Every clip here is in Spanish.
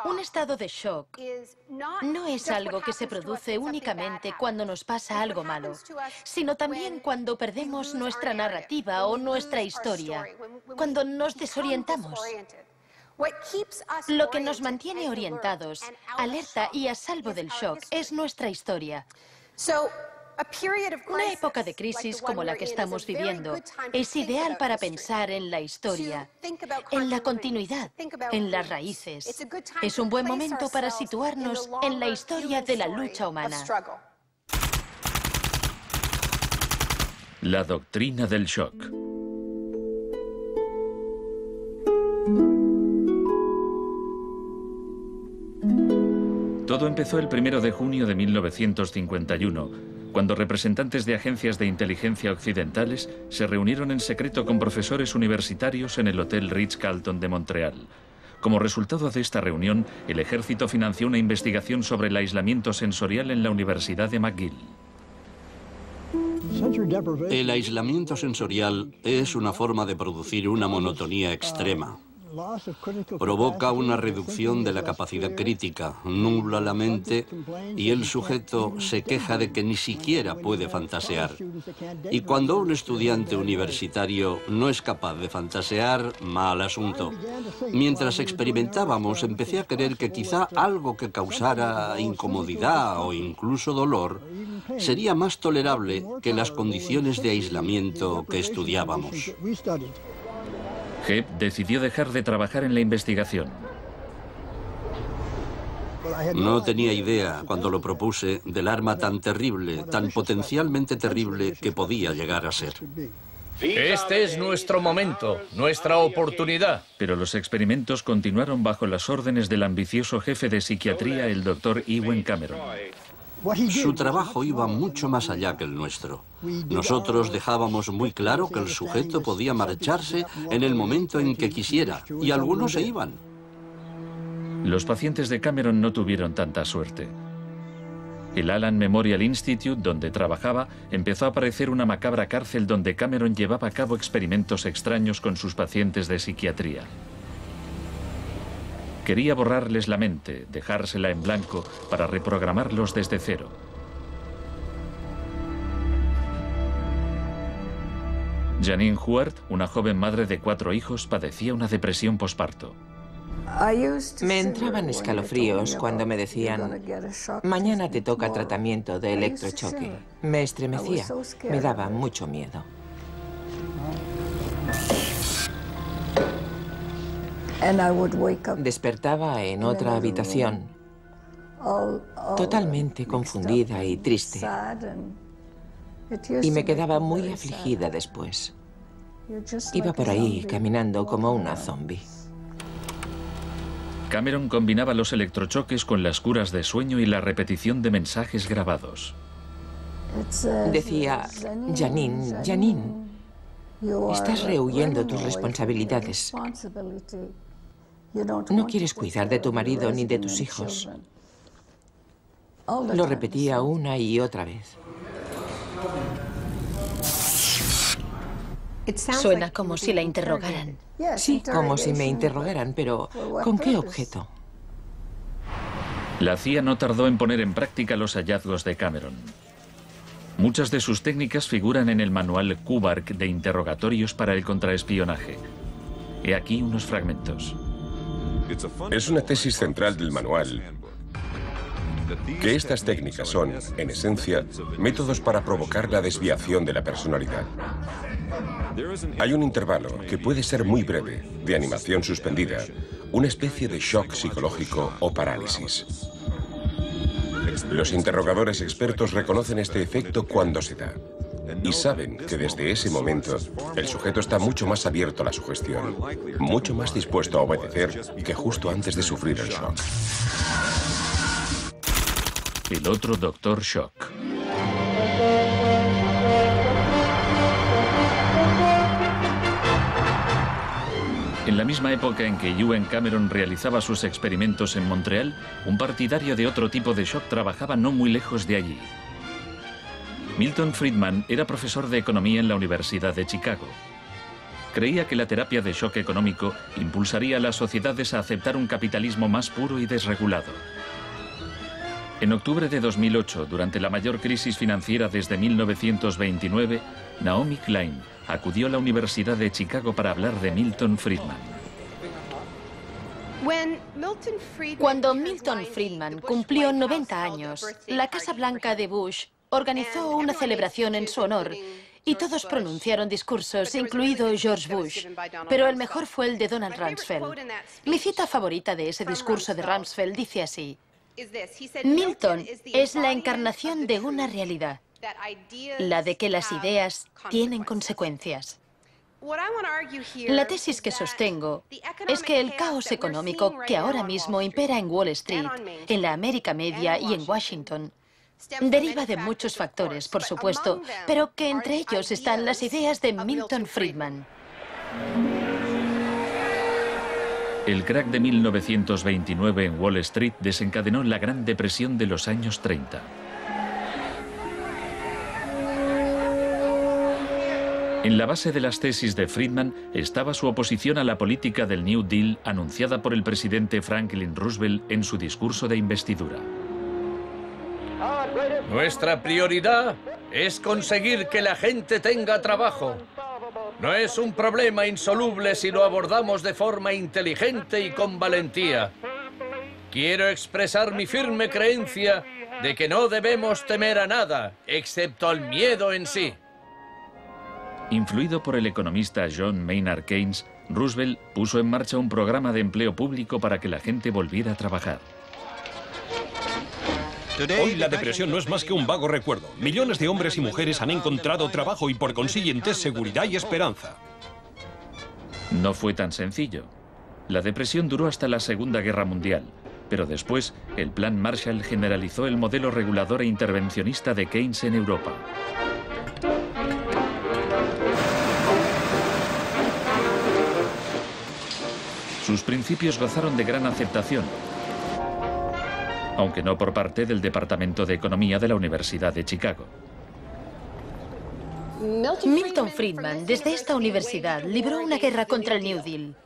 Un estado de shock no es algo que se produce únicamente cuando nos pasa algo malo, sino también cuando perdemos nuestra narrativa o nuestra historia, cuando nos desorientamos. Lo que nos mantiene orientados, alerta y a salvo del shock es nuestra historia. Una época de crisis como la que estamos viviendo es ideal para pensar en la historia, en la continuidad, en las raíces. Es un buen momento para situarnos en la historia de la lucha humana. La doctrina del shock. Todo empezó el 1 de junio de 1951, cuando representantes de agencias de inteligencia occidentales se reunieron en secreto con profesores universitarios en el Hotel Ritz-Carlton de Montreal. Como resultado de esta reunión, el ejército financió una investigación sobre el aislamiento sensorial en la Universidad de McGill. El aislamiento sensorial es una forma de producir una monotonía extrema. Provoca una reducción de la capacidad crítica, nubla la mente y el sujeto se queja de que ni siquiera puede fantasear. Y cuando un estudiante universitario no es capaz de fantasear, mal asunto. Mientras experimentábamos, empecé a creer que quizá algo que causara incomodidad o incluso dolor sería más tolerable que las condiciones de aislamiento que estudiábamos. Hebb decidió dejar de trabajar en la investigación. No tenía idea, cuando lo propuse, del arma tan terrible, tan potencialmente terrible que podía llegar a ser. Este es nuestro momento, nuestra oportunidad. Pero los experimentos continuaron bajo las órdenes del ambicioso jefe de psiquiatría, el Dr. Ewen Cameron. Su trabajo iba mucho más allá que el nuestro. Nosotros dejábamos muy claro que el sujeto podía marcharse en el momento en que quisiera, y algunos se iban. Los pacientes de Cameron no tuvieron tanta suerte. El Allen Memorial Institute, donde trabajaba, empezó a parecer una macabra cárcel donde Cameron llevaba a cabo experimentos extraños con sus pacientes de psiquiatría. Quería borrarles la mente, dejársela en blanco para reprogramarlos desde cero. Janine Huart, una joven madre de 4 hijos, padecía una depresión posparto. Me entraban escalofríos cuando me decían, mañana te toca tratamiento de electrochoque. Me estremecía, me daba mucho miedo. Despertaba en otra habitación, totalmente confundida y triste. Y me quedaba muy afligida después. Iba por ahí caminando como una zombie. Cameron combinaba los electrochoques con las curas de sueño y la repetición de mensajes grabados. Decía, Janine, Janine, estás rehuyendo tus responsabilidades. No quieres cuidar de tu marido ni de tus hijos. Lo repetía una y otra vez. Suena como si la interrogaran. Sí, como si me interrogaran, pero ¿con qué objeto? La CIA no tardó en poner en práctica los hallazgos de Cameron. Muchas de sus técnicas figuran en el manual Kubark de interrogatorios para el contraespionaje. He aquí unos fragmentos. Es una tesis central del manual que estas técnicas son, en esencia, métodos para provocar la desviación de la personalidad. Hay un intervalo, que puede ser muy breve, de animación suspendida, una especie de shock psicológico o parálisis. Los interrogadores expertos reconocen este efecto cuando se da y saben que desde ese momento el sujeto está mucho más abierto a la sugestión, mucho más dispuesto a obedecer que justo antes de sufrir el shock. El otro Dr. Shock. En la misma época en que Ewen Cameron realizaba sus experimentos en Montreal, un partidario de otro tipo de shock trabajaba no muy lejos de allí. Milton Friedman era profesor de economía en la Universidad de Chicago. Creía que la terapia de shock económico impulsaría a las sociedades a aceptar un capitalismo más puro y desregulado. En octubre de 2008, durante la mayor crisis financiera desde 1929, Naomi Klein acudió a la Universidad de Chicago para hablar de Milton Friedman. Cuando Milton Friedman cumplió 90 años, la Casa Blanca de Bush organizó una celebración en su honor y todos pronunciaron discursos, incluido George Bush, pero el mejor fue el de Donald Rumsfeld. Mi cita favorita de ese discurso de Rumsfeld dice así: Milton es la encarnación de una realidad, la de que las ideas tienen consecuencias. La tesis que sostengo es que el caos económico que ahora mismo impera en Wall Street, en la América Media y en Washington, deriva de muchos factores, por supuesto, pero que entre ellos están las ideas de Milton Friedman. El crack de 1929 en Wall Street desencadenó la Gran Depresión de los años 30. En la base de las tesis de Friedman estaba su oposición a la política del New Deal anunciada por el presidente Franklin Roosevelt en su discurso de investidura. Nuestra prioridad es conseguir que la gente tenga trabajo. No es un problema insoluble si lo abordamos de forma inteligente y con valentía. Quiero expresar mi firme creencia de que no debemos temer a nada, excepto al miedo en sí. Influido por el economista John Maynard Keynes, Roosevelt puso en marcha un programa de empleo público para que la gente volviera a trabajar. Hoy la depresión no es más que un vago recuerdo. Millones de hombres y mujeres han encontrado trabajo y por consiguiente seguridad y esperanza. No fue tan sencillo. La depresión duró hasta la Segunda Guerra Mundial, pero después el Plan Marshall generalizó el modelo regulador e intervencionista de Keynes en Europa. Sus principios gozaron de gran aceptación, aunque no por parte del Departamento de Economía de la Universidad de Chicago. Milton Friedman, desde esta universidad, libró una guerra contra el New Deal.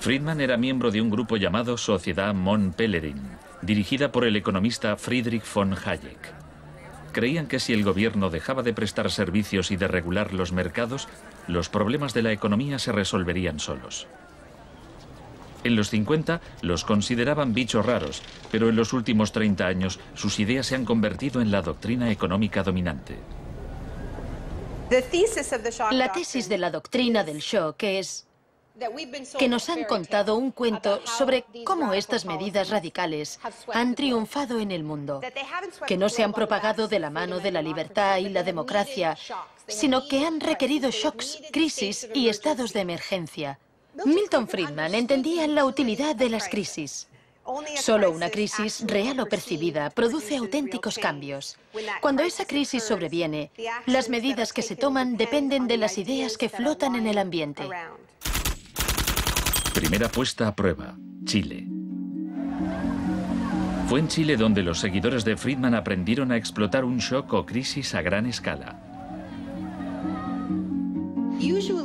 Friedman era miembro de un grupo llamado Sociedad Mont Pelerin, dirigida por el economista Friedrich von Hayek. Creían que si el gobierno dejaba de prestar servicios y de regular los mercados, los problemas de la economía se resolverían solos. En los 50 los consideraban bichos raros, pero en los últimos 30 años sus ideas se han convertido en la doctrina económica dominante. La tesis de la doctrina del shock es que nos han contado un cuento sobre cómo estas medidas radicales han triunfado en el mundo, que no se han propagado de la mano de la libertad y la democracia, sino que han requerido shocks, crisis y estados de emergencia. Milton Friedman entendía la utilidad de las crisis. Solo una crisis, real o percibida, produce auténticos cambios. Cuando esa crisis sobreviene, las medidas que se toman dependen de las ideas que flotan en el ambiente. Primera puesta a prueba, Chile. Fue en Chile donde los seguidores de Friedman aprendieron a explotar un shock o crisis a gran escala.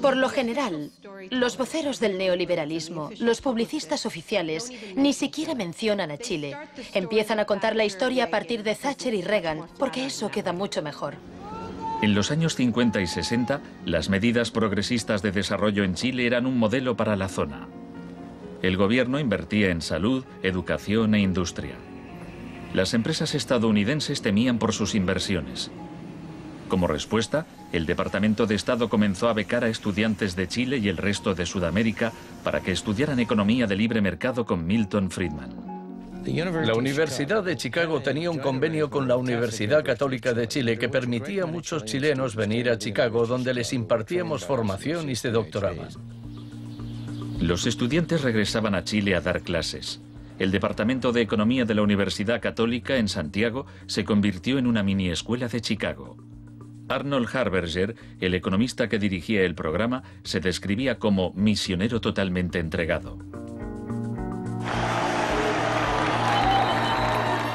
Por lo general, los voceros del neoliberalismo, los publicistas oficiales, ni siquiera mencionan a Chile. Empiezan a contar la historia a partir de Thatcher y Reagan, porque eso queda mucho mejor. En los años 50 y 60, las medidas progresistas de desarrollo en Chile eran un modelo para la zona. El gobierno invertía en salud, educación e industria. Las empresas estadounidenses temían por sus inversiones. Como respuesta, el Departamento de Estado comenzó a becar a estudiantes de Chile y el resto de Sudamérica para que estudiaran economía de libre mercado con Milton Friedman. La Universidad de Chicago tenía un convenio con la Universidad Católica de Chile que permitía a muchos chilenos venir a Chicago, donde les impartíamos formación y se doctoraban. Los estudiantes regresaban a Chile a dar clases. El Departamento de Economía de la Universidad Católica en Santiago se convirtió en una mini escuela de Chicago. Arnold Harberger, el economista que dirigía el programa, se describía como misionero totalmente entregado.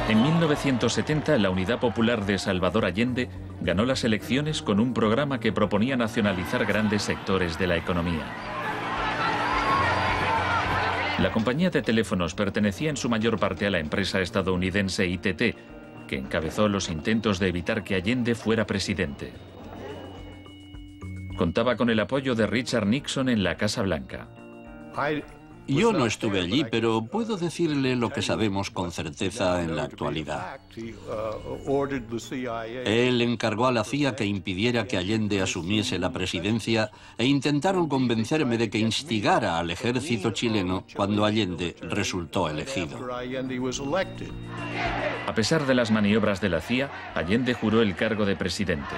En 1970, la Unidad Popular de Salvador Allende ganó las elecciones con un programa que proponía nacionalizar grandes sectores de la economía. La compañía de teléfonos pertenecía en su mayor parte a la empresa estadounidense ITT, que encabezó los intentos de evitar que Allende fuera presidente. Contaba con el apoyo de Richard Nixon en la Casa Blanca. Yo no estuve allí, pero puedo decirle lo que sabemos con certeza en la actualidad. Él encargó a la CIA que impidiera que Allende asumiese la presidencia e intentaron convencerme de que instigara al ejército chileno cuando Allende resultó elegido. A pesar de las maniobras de la CIA, Allende juró el cargo de presidente.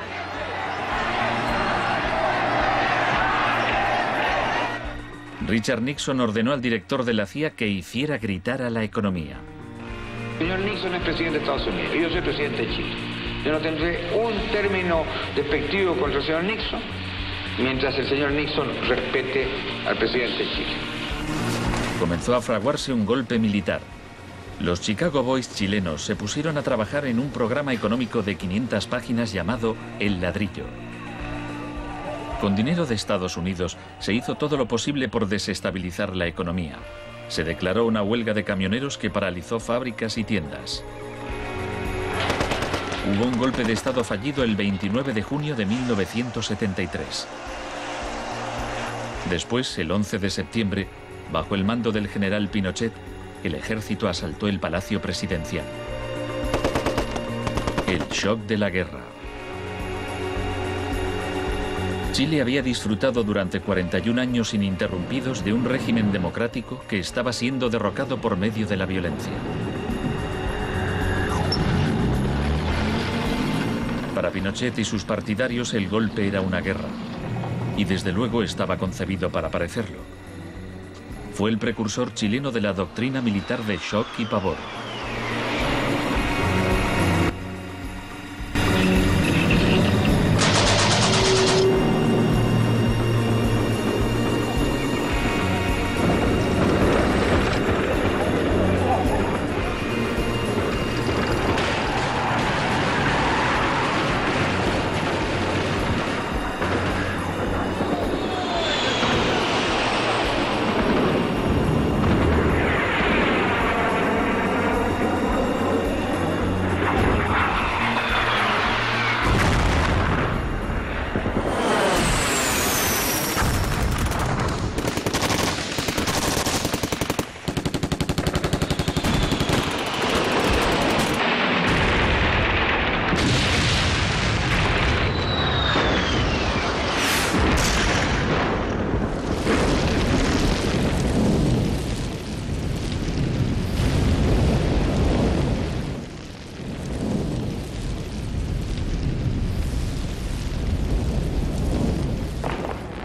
Richard Nixon ordenó al director de la CIA que hiciera gritar a la economía. El señor Nixon es presidente de Estados Unidos y yo soy presidente de Chile. Yo no tendré un término despectivo contra el señor Nixon mientras el señor Nixon respete al presidente de Chile. Comenzó a fraguarse un golpe militar. Los Chicago Boys chilenos se pusieron a trabajar en un programa económico de 500 páginas llamado El Ladrillo. Con dinero de Estados Unidos se hizo todo lo posible por desestabilizar la economía. Se declaró una huelga de camioneros que paralizó fábricas y tiendas. Hubo un golpe de Estado fallido el 29 de junio de 1973. Después, el 11 de septiembre, bajo el mando del general Pinochet, el ejército asaltó el Palacio Presidencial. El shock de la guerra. Chile había disfrutado durante 41 años ininterrumpidos de un régimen democrático que estaba siendo derrocado por medio de la violencia. Para Pinochet y sus partidarios el golpe era una guerra, y desde luego estaba concebido para parecerlo. Fue el precursor chileno de la doctrina militar de shock y pavor.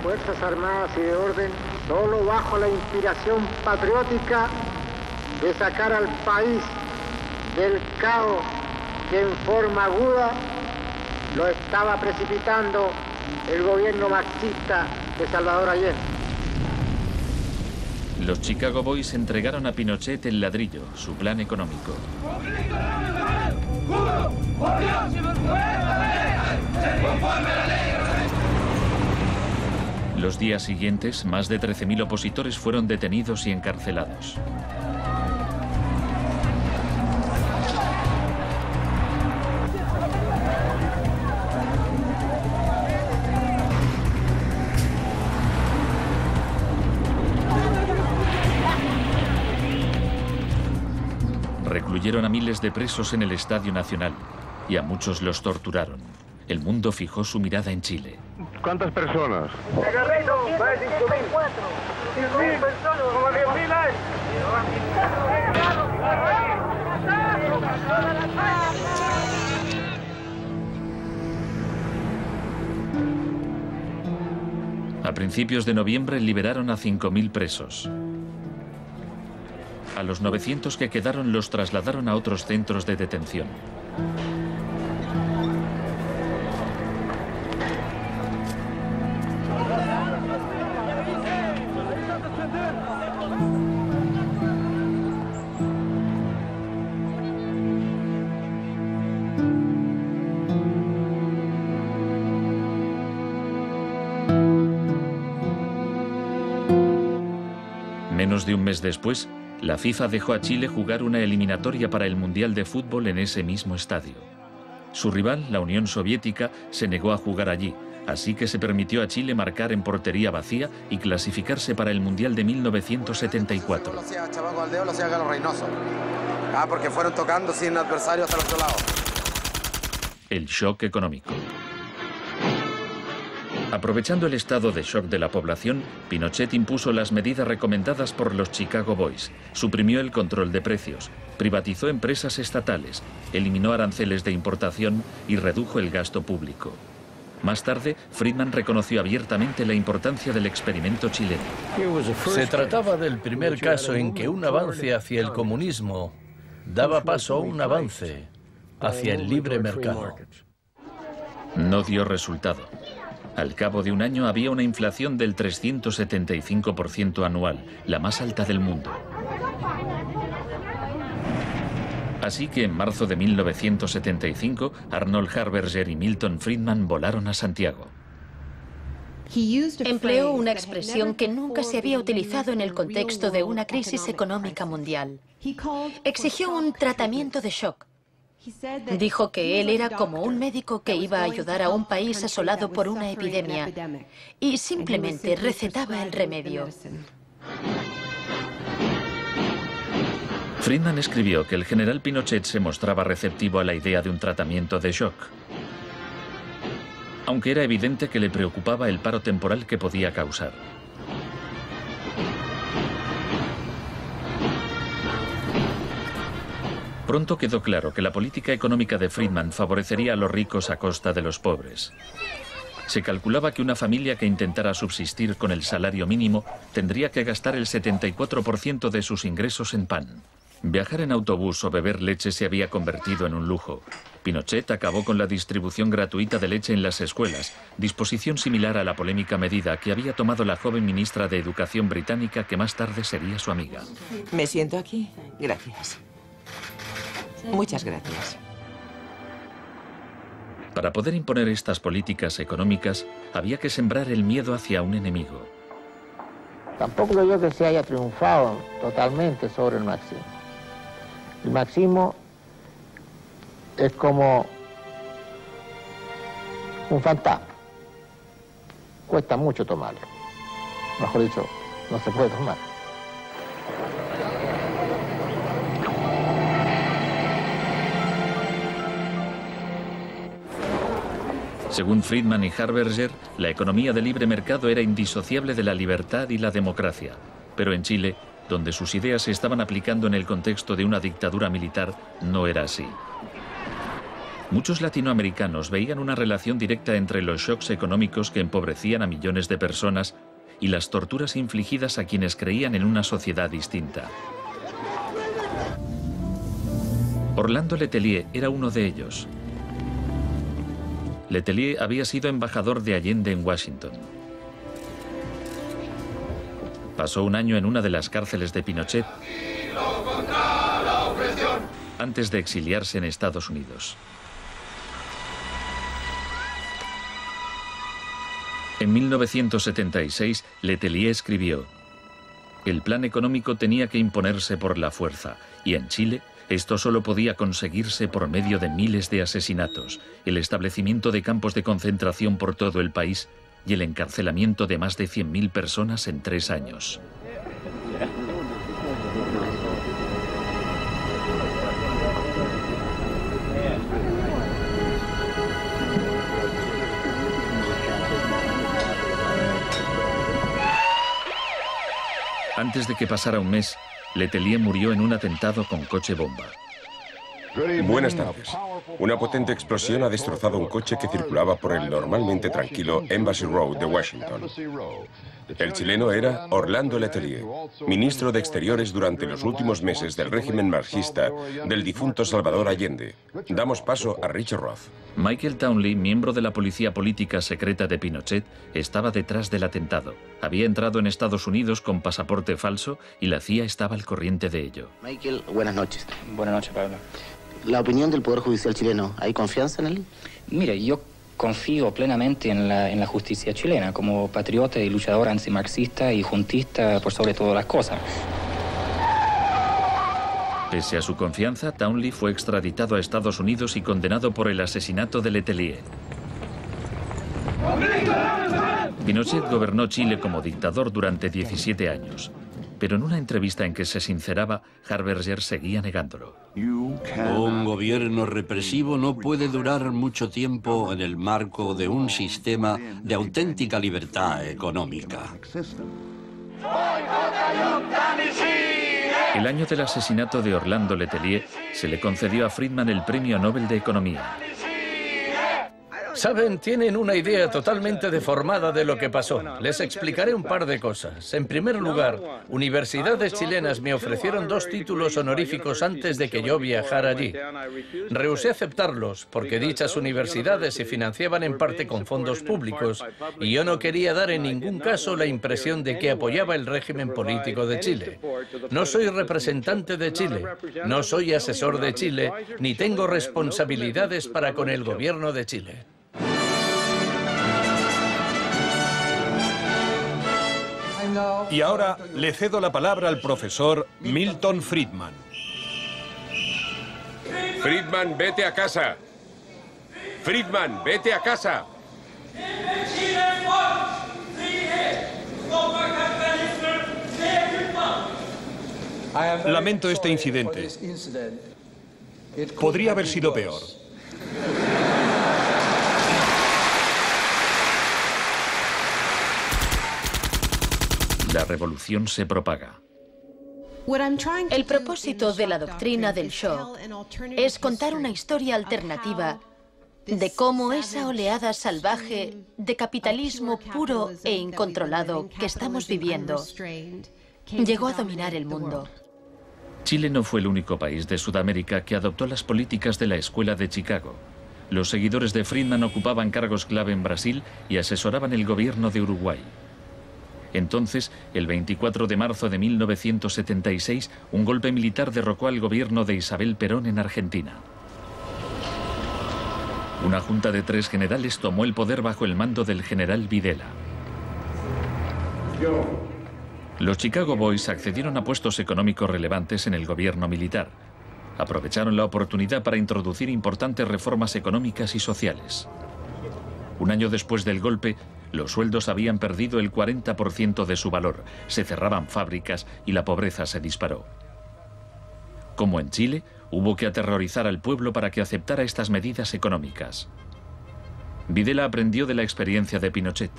Fuerzas Armadas y de Orden, solo bajo la inspiración patriótica de sacar al país del caos que en forma aguda lo estaba precipitando el gobierno marxista de Salvador Allende. Los Chicago Boys entregaron a Pinochet el ladrillo, su plan económico. Los días siguientes, más de 13.000 opositores fueron detenidos y encarcelados. Recluyeron a miles de presos en el Estadio Nacional y a muchos los torturaron. El mundo fijó su mirada en Chile. ¿Cuántas personas? A principios de noviembre liberaron a 5.000 presos. A los 900 que quedaron los trasladaron a otros centros de detención. Menos de un mes después, la FIFA dejó a Chile jugar una eliminatoria para el Mundial de Fútbol en ese mismo estadio. Su rival, la Unión Soviética, se negó a jugar allí, así que se permitió a Chile marcar en portería vacía y clasificarse para el Mundial de 1974. Lo hacía Chavaco al dedo, lo hacía Galo Reynoso. Porque fueron tocando sin adversario hasta el otro lado. El shock económico. Aprovechando el estado de shock de la población, Pinochet impuso las medidas recomendadas por los Chicago Boys, suprimió el control de precios, privatizó empresas estatales, eliminó aranceles de importación y redujo el gasto público. Más tarde, Friedman reconoció abiertamente la importancia del experimento chileno. Se trataba del primer caso en que un avance hacia el comunismo daba paso a un avance hacia el libre mercado. No dio resultado. Al cabo de un año había una inflación del 375% anual, la más alta del mundo. Así que en marzo de 1975, Arnold Harberger y Milton Friedman volaron a Santiago. Empleó una expresión que nunca se había utilizado en el contexto de una crisis económica mundial. Exigió un tratamiento de shock. Dijo que él era como un médico que iba a ayudar a un país asolado por una epidemia y simplemente recetaba el remedio. Friedman escribió que el general Pinochet se mostraba receptivo a la idea de un tratamiento de shock, aunque era evidente que le preocupaba el paro temporal que podía causar. Pronto quedó claro que la política económica de Friedman favorecería a los ricos a costa de los pobres. Se calculaba que una familia que intentara subsistir con el salario mínimo tendría que gastar el 74% de sus ingresos en pan. Viajar en autobús o beber leche se había convertido en un lujo. Pinochet acabó con la distribución gratuita de leche en las escuelas, disposición similar a la polémica medida que había tomado la joven ministra de Educación británica que más tarde sería su amiga. ¿Me siento aquí? Gracias. Muchas gracias. Para poder imponer estas políticas económicas, había que sembrar el miedo hacia un enemigo. Tampoco creo que se haya triunfado totalmente sobre el marxismo. El marxismo es como un fantasma. Cuesta mucho tomarlo. Mejor dicho, no se puede tomar. Según Friedman y Harberger, la economía de libre mercado era indisociable de la libertad y la democracia. Pero en Chile, donde sus ideas se estaban aplicando en el contexto de una dictadura militar, no era así. Muchos latinoamericanos veían una relación directa entre los shocks económicos que empobrecían a millones de personas y las torturas infligidas a quienes creían en una sociedad distinta. Orlando Letelier era uno de ellos. Letelier había sido embajador de Allende en Washington. Pasó un año en una de las cárceles de Pinochet antes de exiliarse en Estados Unidos. En 1976, Letelier escribió: el plan económico tenía que imponerse por la fuerza, y en Chile esto solo podía conseguirse por medio de miles de asesinatos, el establecimiento de campos de concentración por todo el país y el encarcelamiento de más de 100.000 personas en 3 años. Antes de que pasara un mes, Letelier murió en un atentado con coche bomba. Buenas tardes. Una potente explosión ha destrozado un coche que circulaba por el normalmente tranquilo Embassy Road de Washington. El chileno era Orlando Letelier, ministro de Exteriores durante los últimos meses del régimen marxista del difunto Salvador Allende. Damos paso a Richard Roth. Michael Townley, miembro de la policía política secreta de Pinochet, estaba detrás del atentado. Había entrado en Estados Unidos con pasaporte falso y la CIA estaba al corriente de ello. Michael, buenas noches. Buenas noches, Pablo. La opinión del Poder Judicial chileno, ¿hay confianza en él? Mire, yo confío plenamente en la justicia chilena, como patriota y luchador antimarxista y juntista por sobre todas las cosas. Pese a su confianza, Townley fue extraditado a Estados Unidos y condenado por el asesinato de Letelier. Pinochet gobernó Chile como dictador durante 17 años, pero en una entrevista en que se sinceraba, Harberger seguía negándolo. Un gobierno represivo no puede durar mucho tiempo en el marco de un sistema de auténtica libertad económica. El año del asesinato de Orlando Letelier se le concedió a Friedman el Premio Nobel de Economía. Saben, tienen una idea totalmente deformada de lo que pasó. Les explicaré un par de cosas. En primer lugar, universidades chilenas me ofrecieron 2 títulos honoríficos antes de que yo viajara allí. Rehusé aceptarlos porque dichas universidades se financiaban en parte con fondos públicos y yo no quería dar en ningún caso la impresión de que apoyaba el régimen político de Chile. No soy representante de Chile, no soy asesor de Chile, ni tengo responsabilidades para con el gobierno de Chile. Y ahora le cedo la palabra al profesor Milton Friedman. Friedman, vete a casa. Friedman, vete a casa. Lamento este incidente. Podría haber sido peor. La revolución se propaga. El propósito de la doctrina del shock es contar una historia alternativa de cómo esa oleada salvaje de capitalismo puro e incontrolado que estamos viviendo llegó a dominar el mundo. Chile no fue el único país de Sudamérica que adoptó las políticas de la Escuela de Chicago. Los seguidores de Friedman ocupaban cargos clave en Brasil y asesoraban el gobierno de Uruguay. Entonces, el 24 de marzo de 1976, un golpe militar derrocó al gobierno de Isabel Perón en Argentina. Una junta de 3 generales tomó el poder bajo el mando del general Videla. Los Chicago Boys accedieron a puestos económicos relevantes en el gobierno militar. Aprovecharon la oportunidad para introducir importantes reformas económicas y sociales. Un año después del golpe, los sueldos habían perdido el 40% de su valor, se cerraban fábricas y la pobreza se disparó. Como en Chile, hubo que aterrorizar al pueblo para que aceptara estas medidas económicas. Videla aprendió de la experiencia de Pinochet.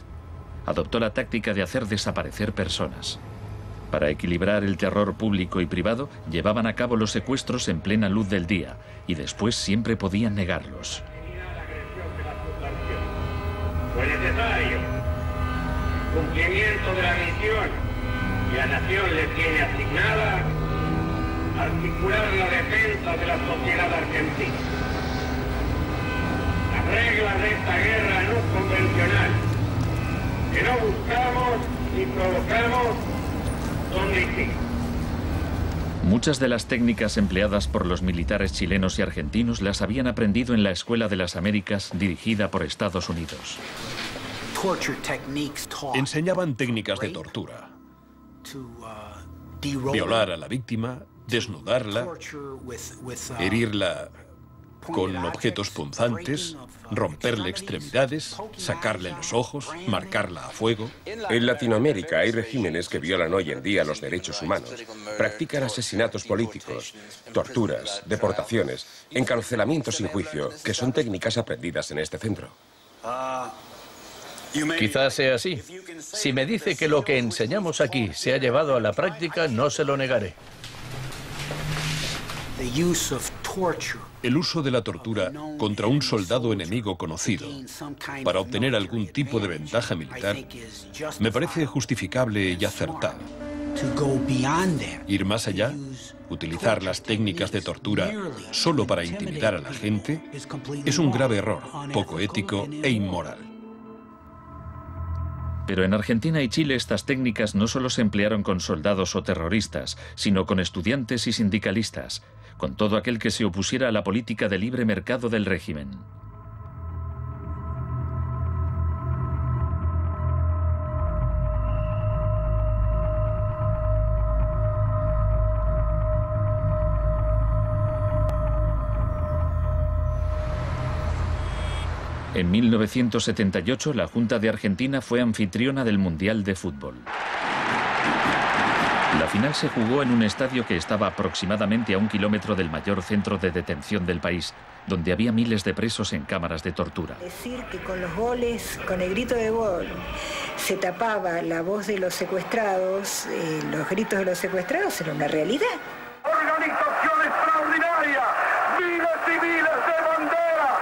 Adoptó la táctica de hacer desaparecer personas. Para equilibrar el terror público y privado, llevaban a cabo los secuestros en plena luz del día y después siempre podían negarlos. Fue necesario cumplimiento de la misión que la nación le tiene asignada, articular la defensa de la sociedad argentina. Las reglas de esta guerra no convencional, que no buscamos ni provocamos, son distintas. Muchas de las técnicas empleadas por los militares chilenos y argentinos las habían aprendido en la Escuela de las Américas, dirigida por Estados Unidos. Enseñaban técnicas de tortura. Violar a la víctima, desnudarla, herirla con objetos punzantes, romperle extremidades, sacarle los ojos, marcarla a fuego. En Latinoamérica hay regímenes que violan hoy en día los derechos humanos. Practican asesinatos políticos, torturas, deportaciones, encarcelamientos sin juicio, que son técnicas aprendidas en este centro. Quizás sea así. Si me dice que lo que enseñamos aquí se ha llevado a la práctica, no se lo negaré. El uso de la tortura contra un soldado enemigo conocido para obtener algún tipo de ventaja militar me parece justificable y acertado. Ir más allá, utilizar las técnicas de tortura solo para intimidar a la gente, es un grave error, poco ético e inmoral. Pero en Argentina y Chile estas técnicas no solo se emplearon con soldados o terroristas, sino con estudiantes y sindicalistas, con todo aquel que se opusiera a la política de libre mercado del régimen. En 1978, la Junta de Argentina fue anfitriona del Mundial de Fútbol. La final se jugó en un estadio que estaba aproximadamente a 1 kilómetro del mayor centro de detención del país, donde había miles de presos en cámaras de tortura. Decir que con los goles, con el grito de gol, se tapaba la voz de los secuestrados, los gritos de los secuestrados, era una realidad. Organización extraordinaria, miles y miles de banderas,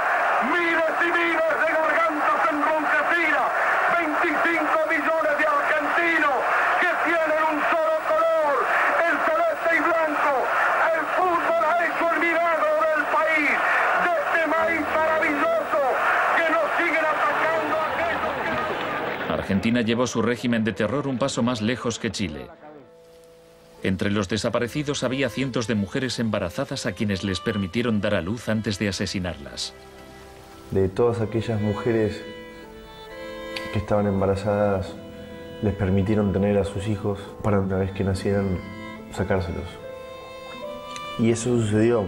miles y miles de gargantas enronquecidas, 25 millones de argentinos que tienen un solo color, el celeste y blanco. El fútbol ha hecho el milagro del país, de este maíz maravilloso que nos siguen atacando a aquellos que... Argentina llevó su régimen de terror un paso más lejos que Chile. Entre los desaparecidos había cientos de mujeres embarazadas a quienes les permitieron dar a luz antes de asesinarlas. De todas aquellas mujeres que estaban embarazadas, les permitieron tener a sus hijos para una vez que nacieran, sacárselos. Y eso sucedió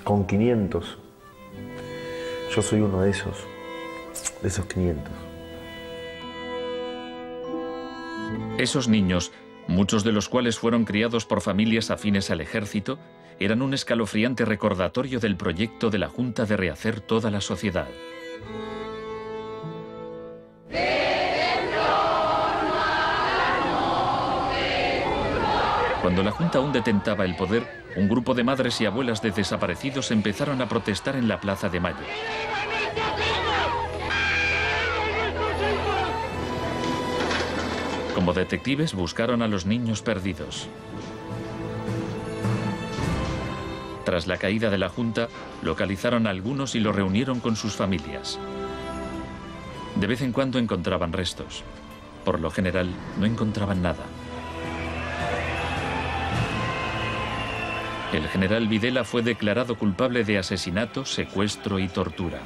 con 500. Yo soy uno de esos 500. Esos niños, muchos de los cuales fueron criados por familias afines al ejército, eran un escalofriante recordatorio del proyecto de la Junta de rehacer toda la sociedad. Cuando la Junta aún detentaba el poder, un grupo de madres y abuelas de desaparecidos empezaron a protestar en la Plaza de Mayo. Como detectives buscaron a los niños perdidos. Tras la caída de la Junta, localizaron a algunos y los reunieron con sus familias. De vez en cuando encontraban restos. Por lo general, no encontraban nada. El general Videla fue declarado culpable de asesinato, secuestro y tortura.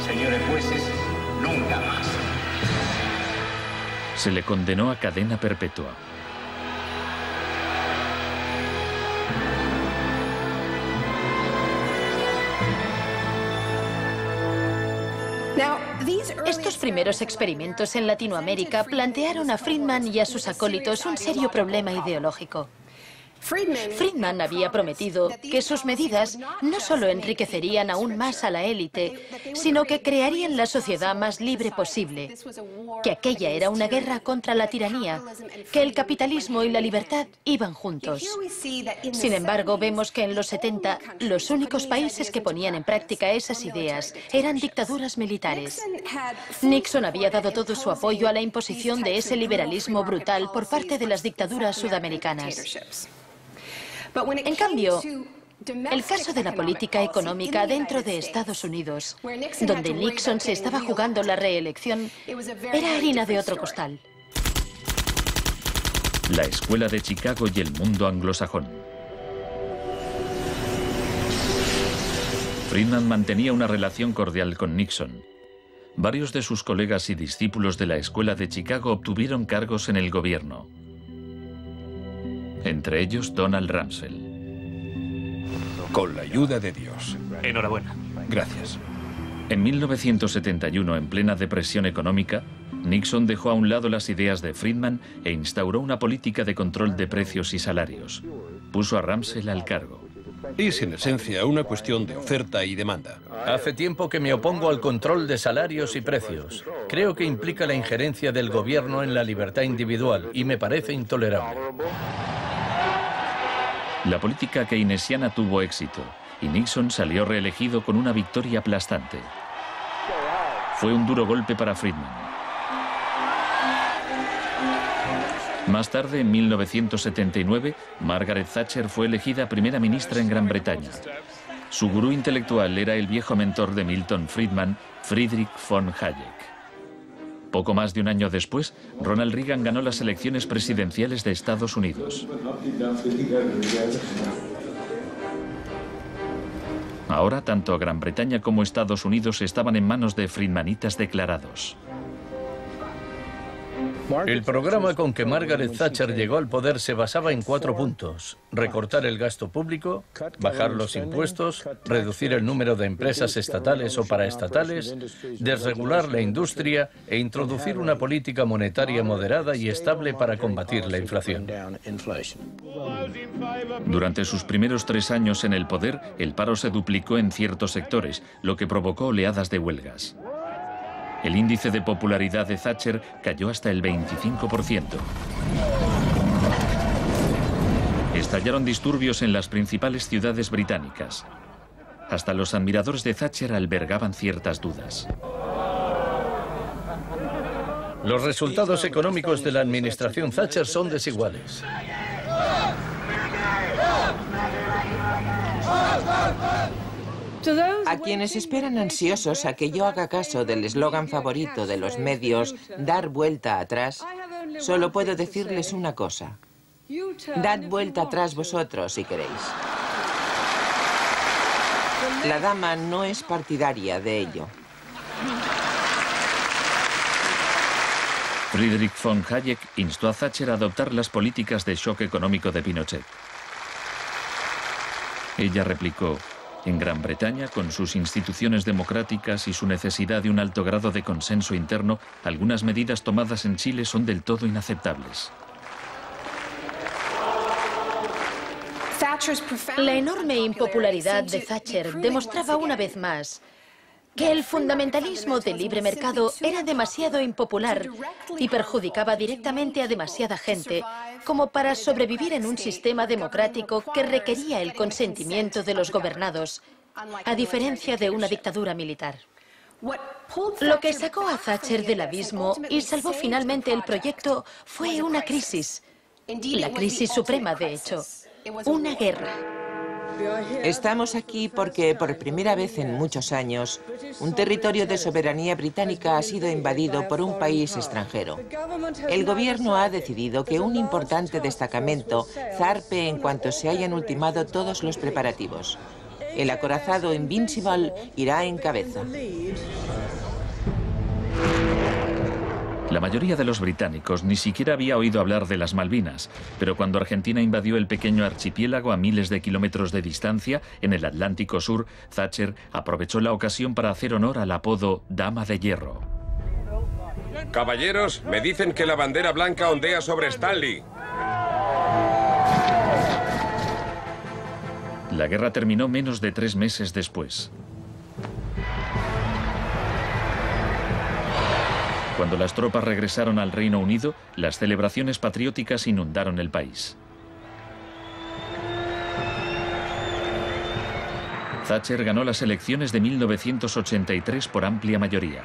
Señores jueces, nunca más. Se le condenó a cadena perpetua. Estos primeros experimentos en Latinoamérica plantearon a Friedman y a sus acólitos un serio problema ideológico. Friedman había prometido que sus medidas no solo enriquecerían aún más a la élite, sino que crearían la sociedad más libre posible, que aquella era una guerra contra la tiranía, que el capitalismo y la libertad iban juntos. Sin embargo, vemos que en los 70 los únicos países que ponían en práctica esas ideas eran dictaduras militares. Nixon había dado todo su apoyo a la imposición de ese liberalismo brutal por parte de las dictaduras sudamericanas. En cambio, el caso de la política económica dentro de Estados Unidos, donde Nixon se estaba jugando la reelección, era harina de otro costal. La Escuela de Chicago y el mundo anglosajón. Friedman mantenía una relación cordial con Nixon. Varios de sus colegas y discípulos de la Escuela de Chicago obtuvieron cargos en el gobierno. Entre ellos Donald Rumsfeld. Con la ayuda de Dios. Enhorabuena. Gracias. En 1971, en plena depresión económica, Nixon dejó a un lado las ideas de Friedman e instauró una política de control de precios y salarios. Puso a Rumsfeld al cargo. Es en esencia una cuestión de oferta y demanda. Hace tiempo que me opongo al control de salarios y precios. Creo que implica la injerencia del gobierno en la libertad individual y me parece intolerable. La política keynesiana tuvo éxito y Nixon salió reelegido con una victoria aplastante. Fue un duro golpe para Friedman. Más tarde, en 1979, Margaret Thatcher fue elegida primera ministra en Gran Bretaña. Su gurú intelectual era el viejo mentor de Milton Friedman, Friedrich von Hayek. Poco más de un año después, Ronald Reagan ganó las elecciones presidenciales de Estados Unidos. Ahora, tanto Gran Bretaña como Estados Unidos estaban en manos de friedmanitas declarados. El programa con que Margaret Thatcher llegó al poder se basaba en 4 puntos: recortar el gasto público, bajar los impuestos, reducir el número de empresas estatales o paraestatales, desregular la industria e introducir una política monetaria moderada y estable para combatir la inflación. Durante sus primeros 3 años en el poder, el paro se duplicó en ciertos sectores, lo que provocó oleadas de huelgas. El índice de popularidad de Thatcher cayó hasta el 25%. Estallaron disturbios en las principales ciudades británicas. Hasta los admiradores de Thatcher albergaban ciertas dudas. Los resultados económicos de la administración Thatcher son desiguales. A quienes esperan ansiosos a que yo haga caso del eslogan favorito de los medios, dar vuelta atrás, solo puedo decirles una cosa: dad vuelta atrás vosotros si queréis. La dama no es partidaria de ello. Friedrich von Hayek instó a Thatcher a adoptar las políticas de shock económico de Pinochet. Ella replicó: en Gran Bretaña, con sus instituciones democráticas y su necesidad de un alto grado de consenso interno, algunas medidas tomadas en Chile son del todo inaceptables. La enorme impopularidad de Thatcher demostraba una vez más que el fundamentalismo del libre mercado era demasiado impopular y perjudicaba directamente a demasiada gente como para sobrevivir en un sistema democrático que requería el consentimiento de los gobernados, a diferencia de una dictadura militar. Lo que sacó a Thatcher del abismo y salvó finalmente el proyecto fue una crisis, la crisis suprema, de hecho, una guerra. Estamos aquí porque, por primera vez en muchos años, un territorio de soberanía británica ha sido invadido por un país extranjero. El gobierno ha decidido que un importante destacamento zarpe en cuanto se hayan ultimado todos los preparativos. El acorazado Invincible irá en cabeza. La mayoría de los británicos ni siquiera había oído hablar de las Malvinas, pero cuando Argentina invadió el pequeño archipiélago a miles de kilómetros de distancia, en el Atlántico Sur, Thatcher aprovechó la ocasión para hacer honor al apodo Dama de Hierro. Caballeros, me dicen que la bandera blanca ondea sobre Stanley. La guerra terminó menos de 3 meses después. Cuando las tropas regresaron al Reino Unido, las celebraciones patrióticas inundaron el país. Thatcher ganó las elecciones de 1983 por amplia mayoría.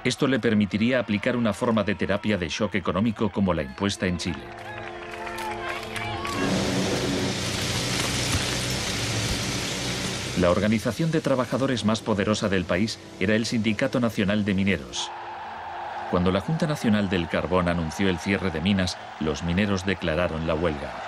Esto le permitiría aplicar una forma de terapia de shock económico como la impuesta en Chile. La organización de trabajadores más poderosa del país era el Sindicato Nacional de Mineros. Cuando la Junta Nacional del Carbón anunció el cierre de minas, los mineros declararon la huelga.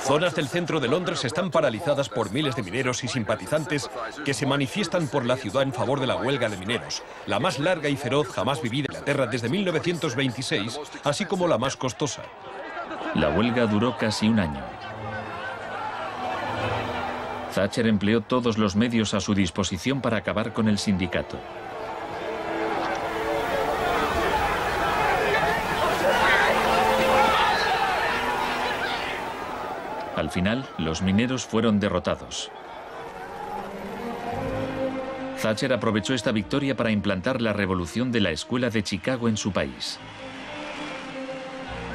Zonas del centro de Londres están paralizadas por miles de mineros y simpatizantes que se manifiestan por la ciudad en favor de la huelga de mineros, la más larga y feroz jamás vivida en Inglaterra desde 1926, así como la más costosa. La huelga duró casi un año. Thatcher empleó todos los medios a su disposición para acabar con el sindicato. Al final, los mineros fueron derrotados. Thatcher aprovechó esta victoria para implantar la revolución de la Escuela de Chicago en su país.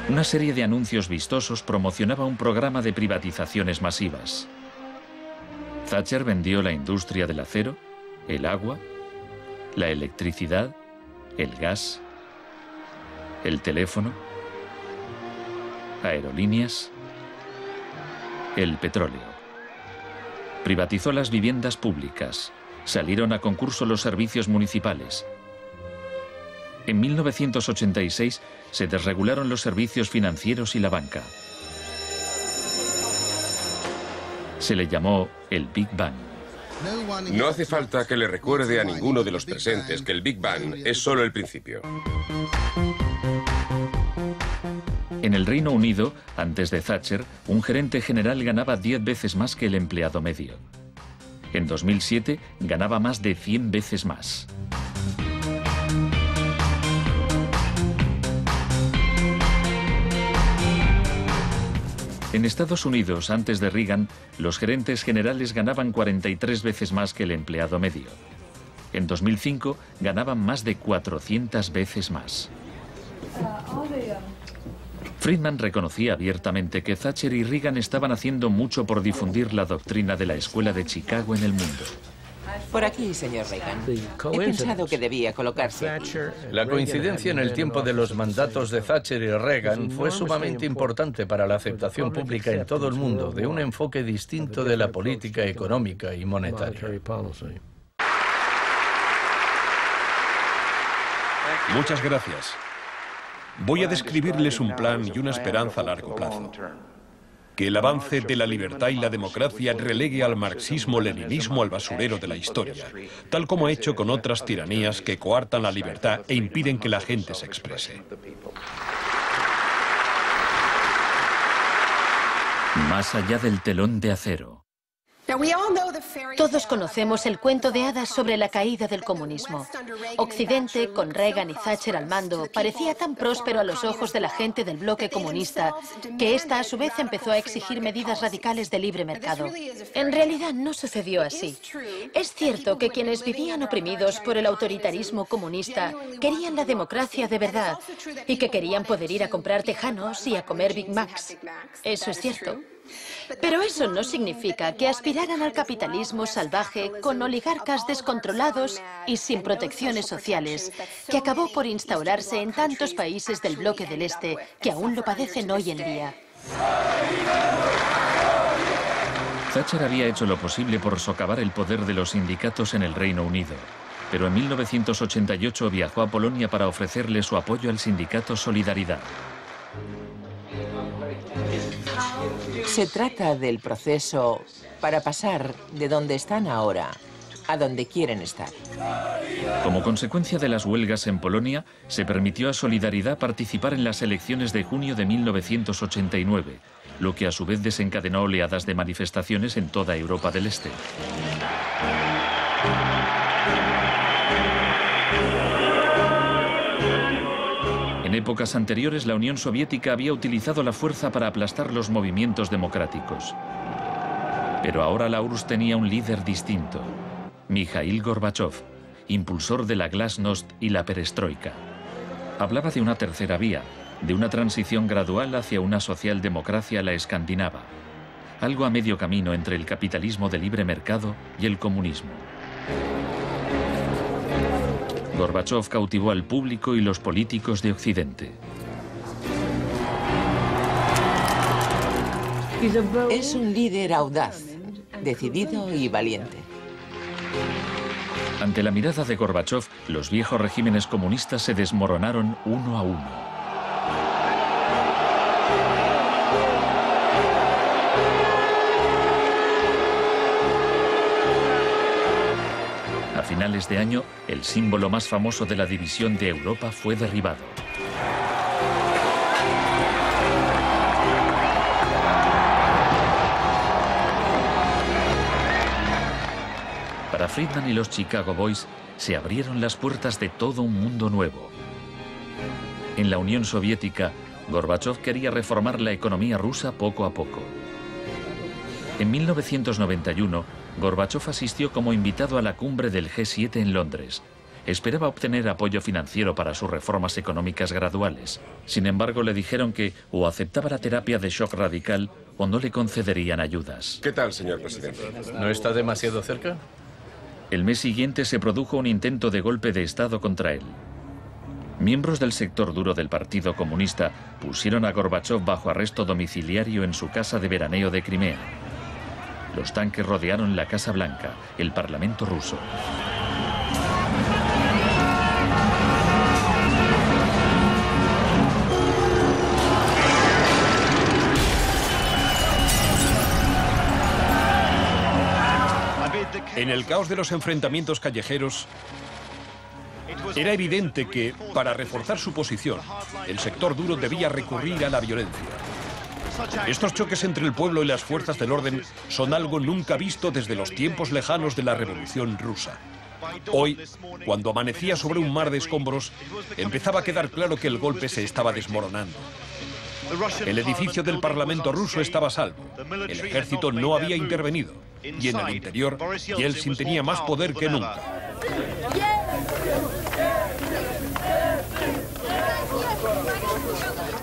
Una serie de anuncios vistosos promocionaba un programa de privatizaciones masivas. Thatcher vendió la industria del acero, el agua, la electricidad, el gas, el teléfono, aerolíneas, el petróleo. Privatizó las viviendas públicas, salieron a concurso los servicios municipales. En 1986 se desregularon los servicios financieros y la banca. Se le llamó el Big Bang. No hace falta que le recuerde a ninguno de los presentes que el Big Bang es solo el principio. En el Reino Unido, antes de Thatcher, un gerente general ganaba 10 veces más que el empleado medio. En 2007 ganaba más de 100 veces más. En Estados Unidos, antes de Reagan, los gerentes generales ganaban 43 veces más que el empleado medio. En 2005 ganaban más de 400 veces más. Friedman reconocía abiertamente que Thatcher y Reagan estaban haciendo mucho por difundir la doctrina de la Escuela de Chicago en el mundo. Por aquí, señor Reagan. He pensado que debía colocarse aquí. La coincidencia en el tiempo de los mandatos de Thatcher y Reagan fue sumamente importante para la aceptación pública en todo el mundo de un enfoque distinto de la política económica y monetaria. Muchas gracias. Voy a describirles un plan y una esperanza a largo plazo. Que el avance de la libertad y la democracia relegue al marxismo-leninismo al basurero de la historia, tal como ha hecho con otras tiranías que coartan la libertad e impiden que la gente se exprese. Más allá del telón de acero. Todos conocemos el cuento de hadas sobre la caída del comunismo. Occidente, con Reagan y Thatcher al mando, parecía tan próspero a los ojos de la gente del bloque comunista que ésta a su vez empezó a exigir medidas radicales de libre mercado. En realidad no sucedió así. Es cierto que quienes vivían oprimidos por el autoritarismo comunista querían la democracia de verdad y que querían poder ir a comprar tejanos y a comer Big Macs. Eso es cierto. Pero eso no significa que aspiraran al capitalismo salvaje con oligarcas descontrolados y sin protecciones sociales, que acabó por instaurarse en tantos países del bloque del Este que aún lo padecen hoy en día. Thatcher había hecho lo posible por socavar el poder de los sindicatos en el Reino Unido, pero en 1988 viajó a Polonia para ofrecerle su apoyo al sindicato Solidaridad. Se trata del proceso para pasar de donde están ahora a donde quieren estar. Como consecuencia de las huelgas en Polonia, se permitió a Solidaridad participar en las elecciones de junio de 1989, lo que a su vez desencadenó oleadas de manifestaciones en toda Europa del Este. En épocas anteriores, la Unión Soviética había utilizado la fuerza para aplastar los movimientos democráticos. Pero ahora la URSS tenía un líder distinto, Mikhail Gorbachov, impulsor de la Glasnost y la Perestroika. Hablaba de una tercera vía, de una transición gradual hacia una socialdemocracia a la escandinava, algo a medio camino entre el capitalismo de libre mercado y el comunismo. Gorbachov cautivó al público y los políticos de Occidente. Es un líder audaz, decidido y valiente. Ante la mirada de Gorbachov, los viejos regímenes comunistas se desmoronaron uno a uno. A finales de año, el símbolo más famoso de la división de Europa fue derribado. Para Friedman y los Chicago Boys, se abrieron las puertas de todo un mundo nuevo. En la Unión Soviética, Gorbachov quería reformar la economía rusa poco a poco. En 1991, Gorbachov asistió como invitado a la cumbre del G7 en Londres. Esperaba obtener apoyo financiero para sus reformas económicas graduales. Sin embargo, le dijeron que o aceptaba la terapia de shock radical o no le concederían ayudas. ¿Qué tal, señor presidente? ¿No está demasiado cerca? El mes siguiente se produjo un intento de golpe de Estado contra él. Miembros del sector duro del Partido Comunista pusieron a Gorbachov bajo arresto domiciliario en su casa de veraneo de Crimea. Los tanques rodearon la Casa Blanca, el Parlamento ruso. En el caos de los enfrentamientos callejeros, era evidente que, para reforzar su posición, el sector duro debía recurrir a la violencia. Estos choques entre el pueblo y las fuerzas del orden son algo nunca visto desde los tiempos lejanos de la Revolución Rusa. Hoy, cuando amanecía sobre un mar de escombros, empezaba a quedar claro que el golpe se estaba desmoronando. El edificio del Parlamento ruso estaba a salvo. El ejército no había intervenido. Y en el interior, Yeltsin tenía más poder que nunca.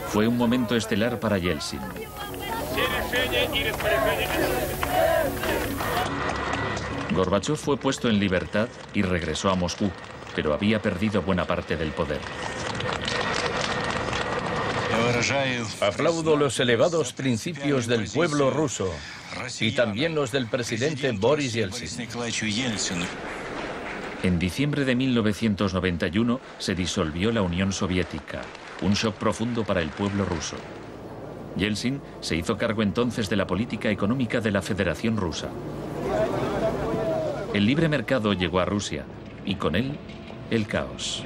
Fue un momento estelar para Yeltsin. Gorbachov fue puesto en libertad y regresó a Moscú, pero había perdido buena parte del poder. Aplaudo los elevados principios del pueblo ruso y también los del presidente Boris Yeltsin. En diciembre de 1991 se disolvió la Unión Soviética, un shock profundo para el pueblo ruso. Yeltsin se hizo cargo entonces de la política económica de la Federación Rusa. El libre mercado llegó a Rusia y con él el caos.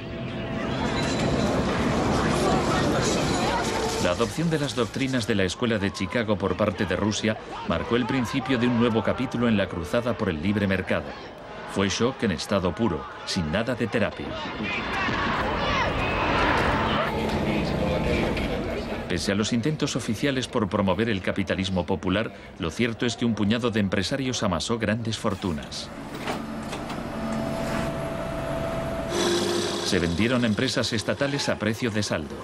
La adopción de las doctrinas de la Escuela de Chicago por parte de Rusia marcó el principio de un nuevo capítulo en la cruzada por el libre mercado. Fue shock en estado puro, sin nada de terapia. Pese a los intentos oficiales por promover el capitalismo popular, lo cierto es que un puñado de empresarios amasó grandes fortunas. Se vendieron empresas estatales a precio de saldo.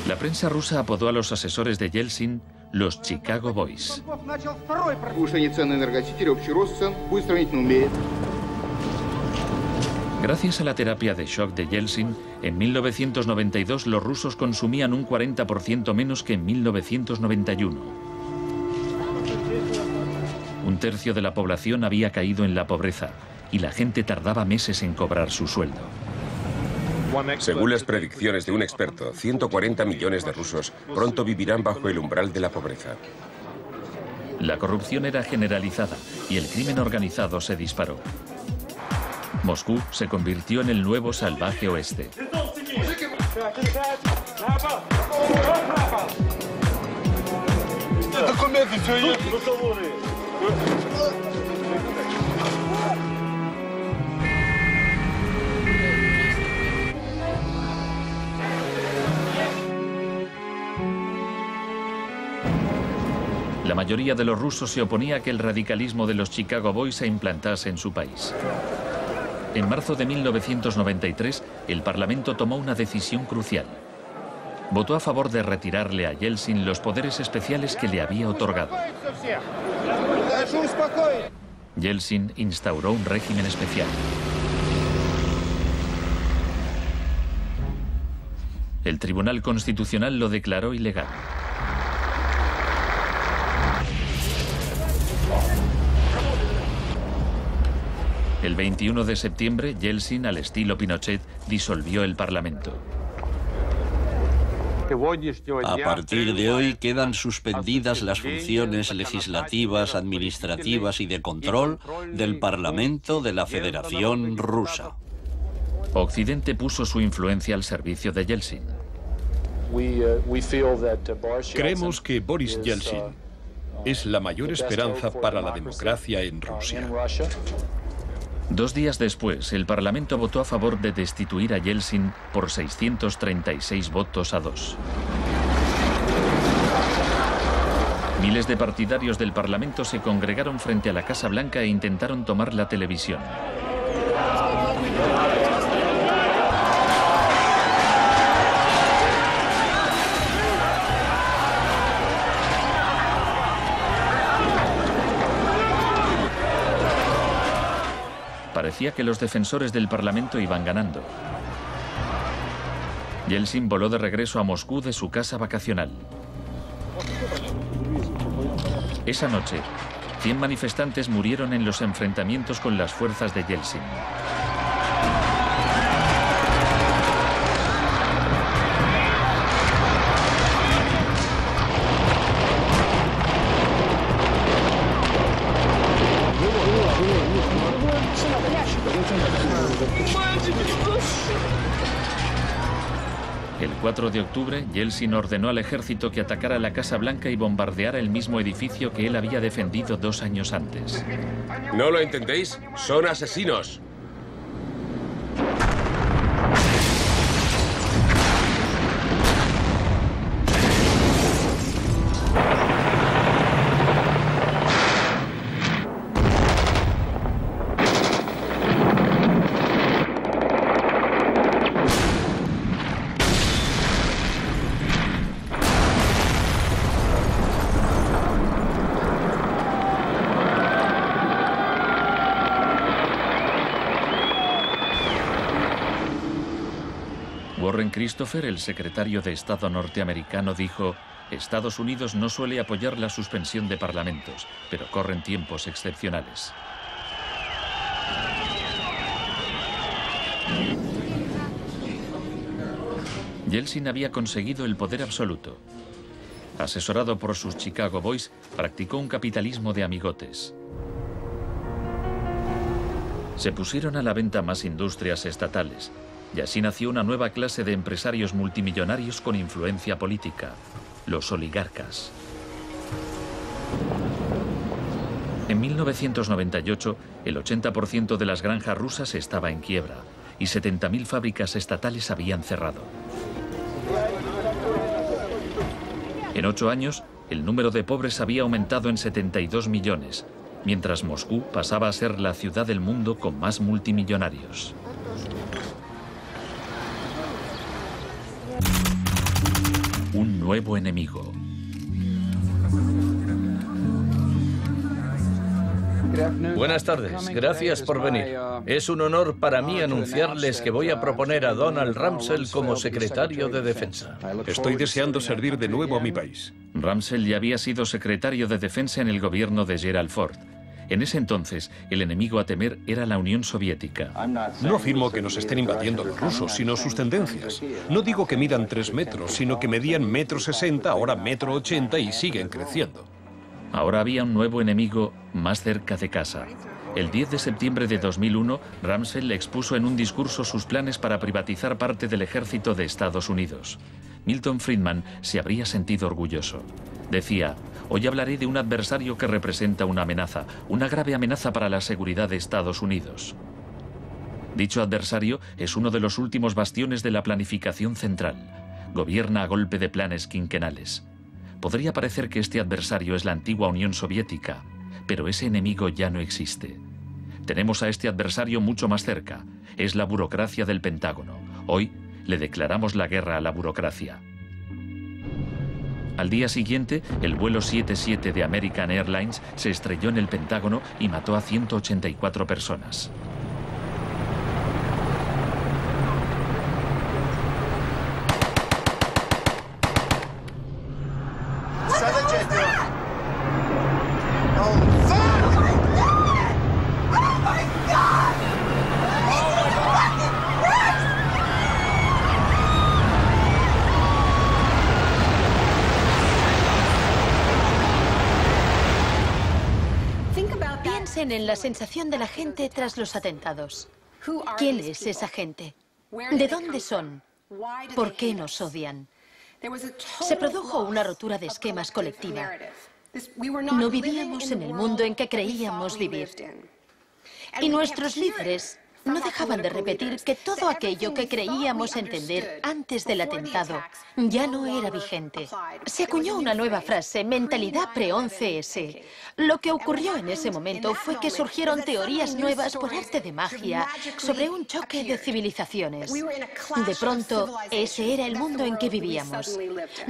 La prensa rusa apodó a los asesores de Yeltsin los Chicago Boys. Gracias a la terapia de shock de Yeltsin, en 1992 los rusos consumían un 40% menos que en 1991. Un tercio de la población había caído en la pobreza y la gente tardaba meses en cobrar su sueldo. Según las predicciones de un experto, 140 millones de rusos pronto vivirán bajo el umbral de la pobreza. La corrupción era generalizada y el crimen organizado se disparó. Moscú se convirtió en el nuevo salvaje oeste. La mayoría de los rusos se oponía a que el radicalismo de los Chicago Boys se implantase en su país. En marzo de 1993, el Parlamento tomó una decisión crucial. Votó a favor de retirarle a Yeltsin los poderes especiales que le había otorgado. Yeltsin instauró un régimen especial. El Tribunal Constitucional lo declaró ilegal. El 21 de septiembre, Yeltsin, al estilo Pinochet, disolvió el Parlamento. A partir de hoy quedan suspendidas las funciones legislativas, administrativas y de control del Parlamento de la Federación Rusa. Occidente puso su influencia al servicio de Yeltsin. Creemos que Boris Yeltsin es la mayor esperanza para la democracia en Rusia. 2 días después, el Parlamento votó a favor de destituir a Yeltsin por 636 votos a 2. Miles de partidarios del Parlamento se congregaron frente a la Casa Blanca e intentaron tomar la televisión. Parecía que los defensores del Parlamento iban ganando. Yeltsin voló de regreso a Moscú de su casa vacacional. Esa noche, 100 manifestantes murieron en los enfrentamientos con las fuerzas de Yeltsin. El 4 de octubre, Yeltsin ordenó al ejército que atacara la Casa Blanca y bombardeara el mismo edificio que él había defendido 2 años antes. ¿No lo entendéis? ¡Son asesinos! Warren Christopher, el secretario de Estado norteamericano, dijo: Estados Unidos no suele apoyar la suspensión de parlamentos, pero corren tiempos excepcionales. Yeltsin había conseguido el poder absoluto. Asesorado por sus Chicago Boys, practicó un capitalismo de amigotes. Se pusieron a la venta más industrias estatales, y así nació una nueva clase de empresarios multimillonarios con influencia política, los oligarcas. En 1998, el 80% de las granjas rusas estaba en quiebra y 70.000 fábricas estatales habían cerrado. En 8 años, el número de pobres había aumentado en 72 millones, mientras Moscú pasaba a ser la ciudad del mundo con más multimillonarios. Un nuevo enemigo. Buenas tardes, gracias por venir. Es un honor para mí anunciarles que voy a proponer a Donald Rumsfeld como secretario de Defensa. Estoy deseando servir de nuevo a mi país. Rumsfeld ya había sido secretario de Defensa en el gobierno de Gerald Ford. En ese entonces, el enemigo a temer era la Unión Soviética. No afirmo que nos estén invadiendo los rusos, sino sus tendencias. No digo que midan 3 metros, sino que medían 1,60 m, ahora 1,80 m y siguen creciendo. Ahora había un nuevo enemigo más cerca de casa. El 10 de septiembre de 2001, Rumsfeld expuso en un discurso sus planes para privatizar parte del ejército de Estados Unidos. Milton Friedman se habría sentido orgulloso. Decía: hoy hablaré de un adversario que representa una amenaza, una grave amenaza para la seguridad de Estados Unidos. Dicho adversario es uno de los últimos bastiones de la planificación central. Gobierna a golpe de planes quinquenales. Podría parecer que este adversario es la antigua Unión Soviética, pero ese enemigo ya no existe. Tenemos a este adversario mucho más cerca. Es la burocracia del Pentágono. Hoy le declaramos la guerra a la burocracia. Al día siguiente, el vuelo 77 de American Airlines se estrelló en el Pentágono y mató a 184 personas. Piensen en la sensación de la gente tras los atentados. ¿Quién es esa gente? ¿De dónde son? ¿Por qué nos odian? Se produjo una rotura de esquemas colectiva. No vivíamos en el mundo en que creíamos vivir. Y nuestros líderes no dejaban de repetir que todo aquello que creíamos entender antes del atentado ya no era vigente. Se acuñó una nueva frase, mentalidad pre-11S. Lo que ocurrió en ese momento fue que surgieron teorías nuevas por arte de magia sobre un choque de civilizaciones. De pronto, ese era el mundo en que vivíamos.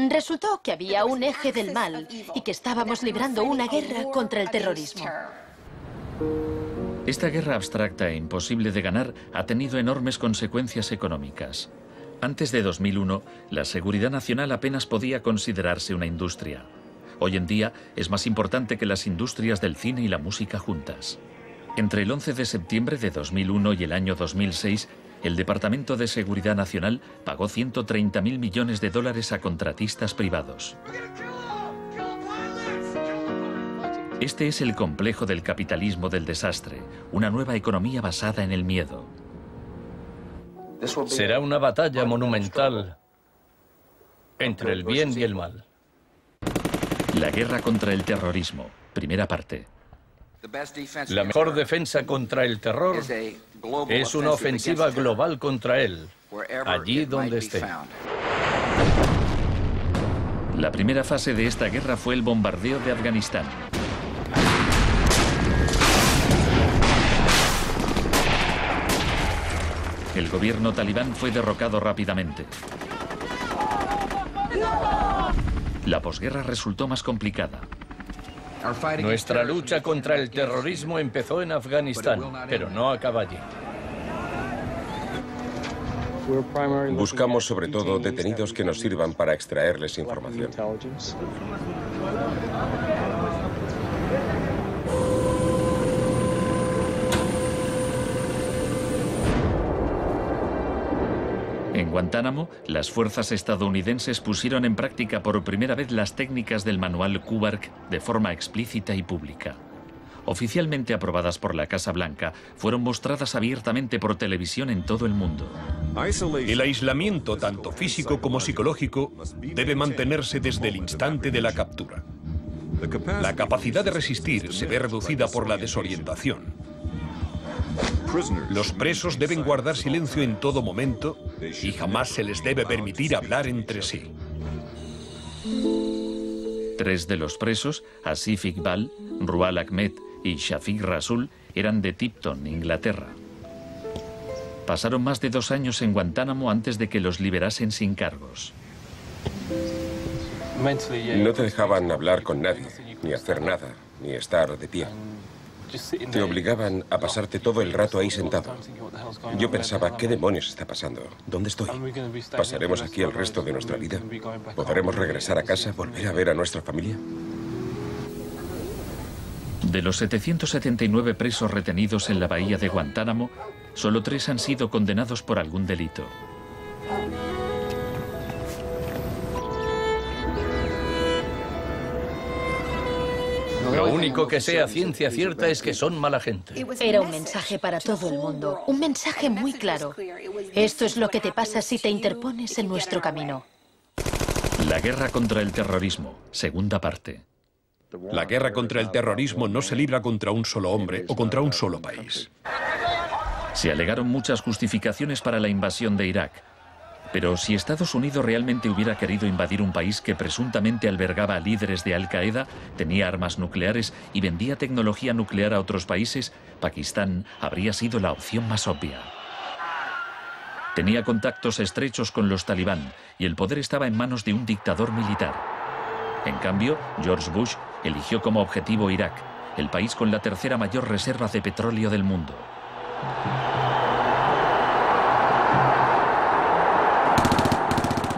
Resultó que había un eje del mal y que estábamos librando una guerra contra el terrorismo. Esta guerra abstracta e imposible de ganar ha tenido enormes consecuencias económicas. Antes de 2001, la seguridad nacional apenas podía considerarse una industria. Hoy en día es más importante que las industrias del cine y la música juntas. Entre el 11 de septiembre de 2001 y el año 2006, el Departamento de Seguridad Nacional pagó $130.000 millones a contratistas privados. Este es el complejo del capitalismo del desastre, una nueva economía basada en el miedo. Será una batalla monumental entre el bien y el mal. La guerra contra el terrorismo, primera parte. La mejor defensa contra el terror es una ofensiva global contra él, allí donde esté. La primera fase de esta guerra fue el bombardeo de Afganistán. El gobierno talibán fue derrocado rápidamente. La posguerra resultó más complicada. Nuestra lucha contra el terrorismo empezó en Afganistán, pero no acaba allí. Buscamos sobre todo detenidos que nos sirvan para extraerles información. En Guantánamo, las fuerzas estadounidenses pusieron en práctica por primera vez las técnicas del manual Kubark de forma explícita y pública. Oficialmente aprobadas por la Casa Blanca, fueron mostradas abiertamente por televisión en todo el mundo. El aislamiento, tanto físico como psicológico, debe mantenerse desde el instante de la captura. La capacidad de resistir se ve reducida por la desorientación. Los presos deben guardar silencio en todo momento y jamás se les debe permitir hablar entre sí. 3 de los presos, Asif Iqbal, Rual Ahmed y Shafiq Rasul, eran de Tipton, Inglaterra. Pasaron más de 2 años en Guantánamo antes de que los liberasen sin cargos. No te dejaban hablar con nadie, ni hacer nada, ni estar de pie. Te obligaban a pasarte todo el rato ahí sentado. Yo pensaba, ¿qué demonios está pasando? ¿Dónde estoy? ¿Pasaremos aquí el resto de nuestra vida? ¿Podremos regresar a casa, volver a ver a nuestra familia? De los 779 presos retenidos en la bahía de Guantánamo, solo 3 han sido condenados por algún delito. Lo único que sea ciencia cierta es que son mala gente. Era un mensaje para todo el mundo, un mensaje muy claro. Esto es lo que te pasa si te interpones en nuestro camino. La guerra contra el terrorismo, segunda parte. La guerra contra el terrorismo no se libra contra un solo hombre o contra un solo país. Se alegaron muchas justificaciones para la invasión de Irak. Pero si Estados Unidos realmente hubiera querido invadir un país que presuntamente albergaba a líderes de Al-Qaeda, tenía armas nucleares y vendía tecnología nuclear a otros países, Pakistán habría sido la opción más obvia. Tenía contactos estrechos con los talibán y el poder estaba en manos de un dictador militar. En cambio, George Bush eligió como objetivo Irak, el país con la tercera mayor reserva de petróleo del mundo.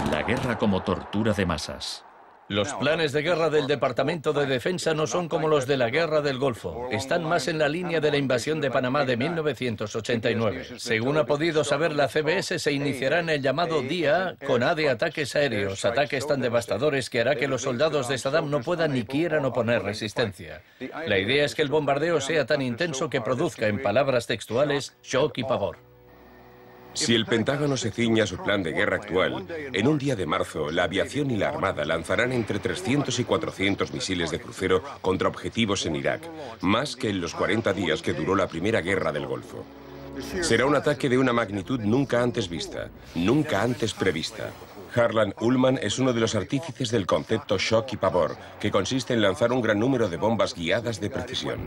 La guerra como tortura de masas. Los planes de guerra del Departamento de Defensa no son como los de la Guerra del Golfo. Están más en la línea de la invasión de Panamá de 1989. Según ha podido saber la CBS, se iniciará en el llamado Día A con A de ataques aéreos, ataques tan devastadores que hará que los soldados de Saddam no puedan ni quieran oponer resistencia. La idea es que el bombardeo sea tan intenso que produzca, en palabras textuales, shock y pavor. Si el Pentágono se ciña a su plan de guerra actual, en un día de marzo, la aviación y la armada lanzarán entre 300 y 400 misiles de crucero contra objetivos en Irak, más que en los 40 días que duró la primera guerra del Golfo. Será un ataque de una magnitud nunca antes vista, nunca antes prevista. Harlan Ullman es uno de los artífices del concepto shock y pavor, que consiste en lanzar un gran número de bombas guiadas de precisión.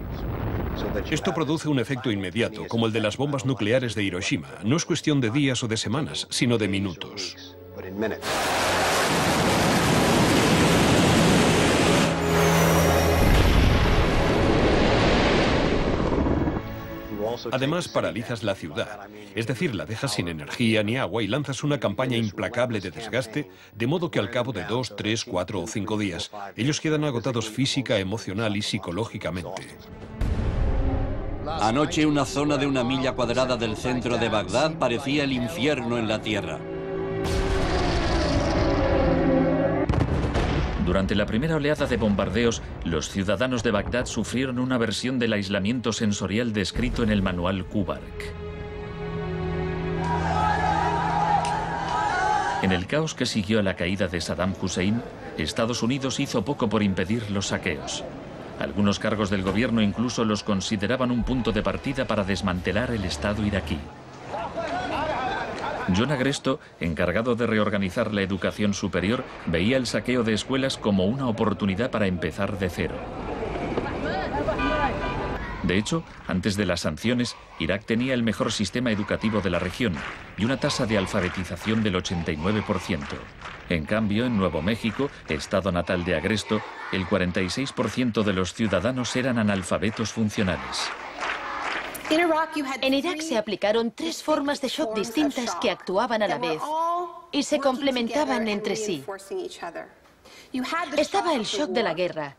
Esto produce un efecto inmediato, como el de las bombas nucleares de Hiroshima. No es cuestión de días o de semanas, sino de minutos. Además, paralizas la ciudad, es decir, la dejas sin energía ni agua y lanzas una campaña implacable de desgaste, de modo que al cabo de 2, 3, 4 o 5 días, ellos quedan agotados física, emocional y psicológicamente. Anoche una zona de 1 milla cuadrada del centro de Bagdad parecía el infierno en la tierra. Durante la primera oleada de bombardeos, los ciudadanos de Bagdad sufrieron una versión del aislamiento sensorial descrito en el manual Kubark. En el caos que siguió a la caída de Saddam Hussein, Estados Unidos hizo poco por impedir los saqueos. Algunos cargos del gobierno incluso los consideraban un punto de partida para desmantelar el Estado iraquí. John Agresto, encargado de reorganizar la educación superior, veía el saqueo de escuelas como una oportunidad para empezar de cero. De hecho, antes de las sanciones, Irak tenía el mejor sistema educativo de la región y una tasa de alfabetización del 89%. En cambio, en Nuevo México, estado natal de Agresto, el 46% de los ciudadanos eran analfabetos funcionales. En Irak se aplicaron 3 formas de shock distintas que actuaban a la vez y se complementaban entre sí. Estaba el shock de la guerra,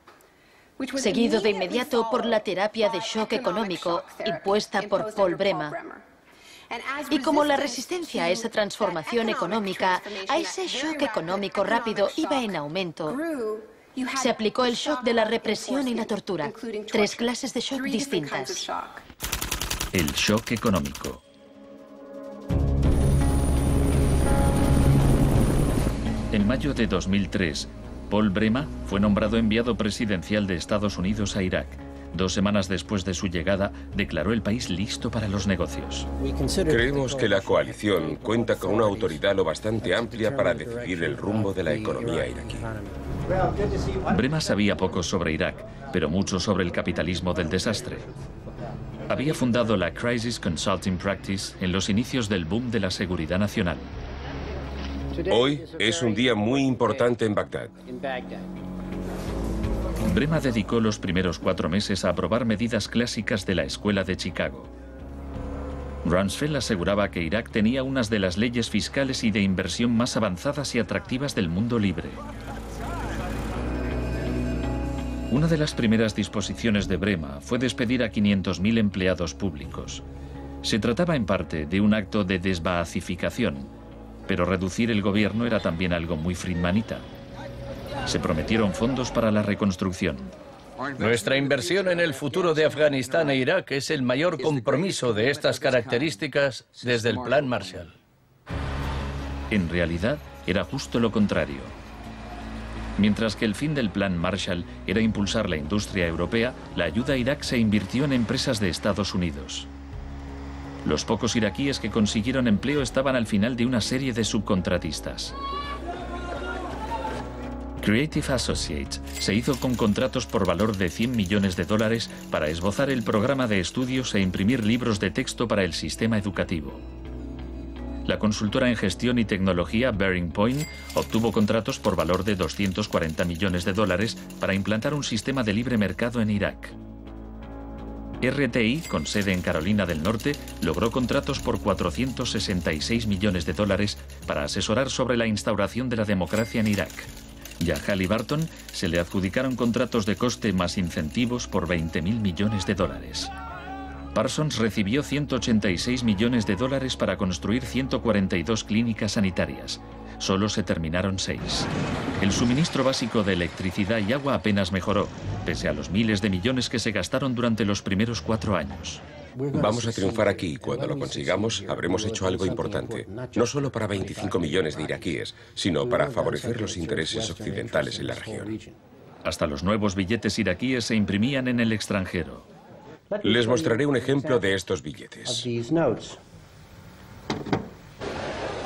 seguido de inmediato por la terapia de shock económico impuesta por Paul Bremer. Y como la resistencia a esa transformación económica, a ese shock económico rápido iba en aumento, se aplicó el shock de la represión y la tortura. 3 clases de shock distintas. El shock económico. En mayo de 2003, Paul Bremer fue nombrado enviado presidencial de Estados Unidos a Irak. 2 semanas después de su llegada, declaró el país listo para los negocios. Creemos que la coalición cuenta con una autoridad lo bastante amplia para decidir el rumbo de la economía iraquí. Bremer sabía poco sobre Irak, pero mucho sobre el capitalismo del desastre. Había fundado la Crisis Consulting Practice en los inicios del boom de la seguridad nacional. Hoy es un día muy importante en Bagdad. Bremer dedicó los primeros 4 meses a aprobar medidas clásicas de la Escuela de Chicago. Rumsfeld aseguraba que Irak tenía unas de las leyes fiscales y de inversión más avanzadas y atractivas del mundo libre. Una de las primeras disposiciones de Bremer fue despedir a 500.000 empleados públicos. Se trataba en parte de un acto de desbaazificación, pero reducir el gobierno era también algo muy friedmanita. Se prometieron fondos para la reconstrucción. Nuestra inversión en el futuro de Afganistán e Irak es el mayor compromiso de estas características desde el Plan Marshall. En realidad, era justo lo contrario. Mientras que el fin del Plan Marshall era impulsar la industria europea, la ayuda a Irak se invirtió en empresas de Estados Unidos. Los pocos iraquíes que consiguieron empleo estaban al final de una serie de subcontratistas. Creative Associates se hizo con contratos por valor de $100 millones para esbozar el programa de estudios e imprimir libros de texto para el sistema educativo. La consultora en gestión y tecnología Bearing Point obtuvo contratos por valor de $240 millones para implantar un sistema de libre mercado en Irak. RTI, con sede en Carolina del Norte, logró contratos por $466 millones para asesorar sobre la instauración de la democracia en Irak. Y a Halliburton se le adjudicaron contratos de coste más incentivos por $20.000 millones. Parsons recibió $186 millones para construir 142 clínicas sanitarias. Solo se terminaron 6. El suministro básico de electricidad y agua apenas mejoró, pese a los miles de millones que se gastaron durante los primeros 4 años. Vamos a triunfar aquí y cuando lo consigamos habremos hecho algo importante, no solo para 25 millones de iraquíes, sino para favorecer los intereses occidentales en la región. Hasta los nuevos billetes iraquíes se imprimían en el extranjero. Les mostraré un ejemplo de estos billetes.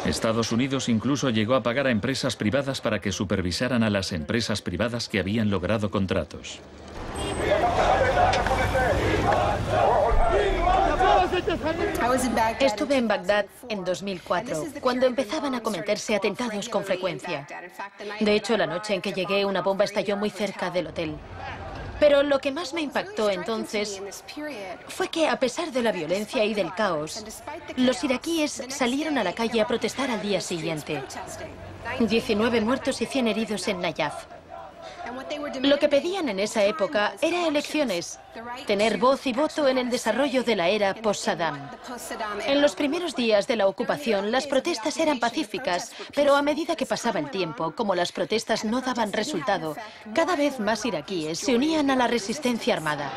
Estados Unidos incluso llegó a pagar a empresas privadas para que supervisaran a las empresas privadas que habían logrado contratos. Estuve en Bagdad en 2004, cuando empezaban a cometerse atentados con frecuencia. De hecho, la noche en que llegué, una bomba estalló muy cerca del hotel. Pero lo que más me impactó entonces fue que, a pesar de la violencia y del caos, los iraquíes salieron a la calle a protestar al día siguiente. 19 muertos y 100 heridos en Nayaf. Lo que pedían en esa época era elecciones, tener voz y voto en el desarrollo de la era post-Saddam. En los primeros días de la ocupación, las protestas eran pacíficas, pero a medida que pasaba el tiempo, como las protestas no daban resultado, cada vez más iraquíes se unían a la resistencia armada.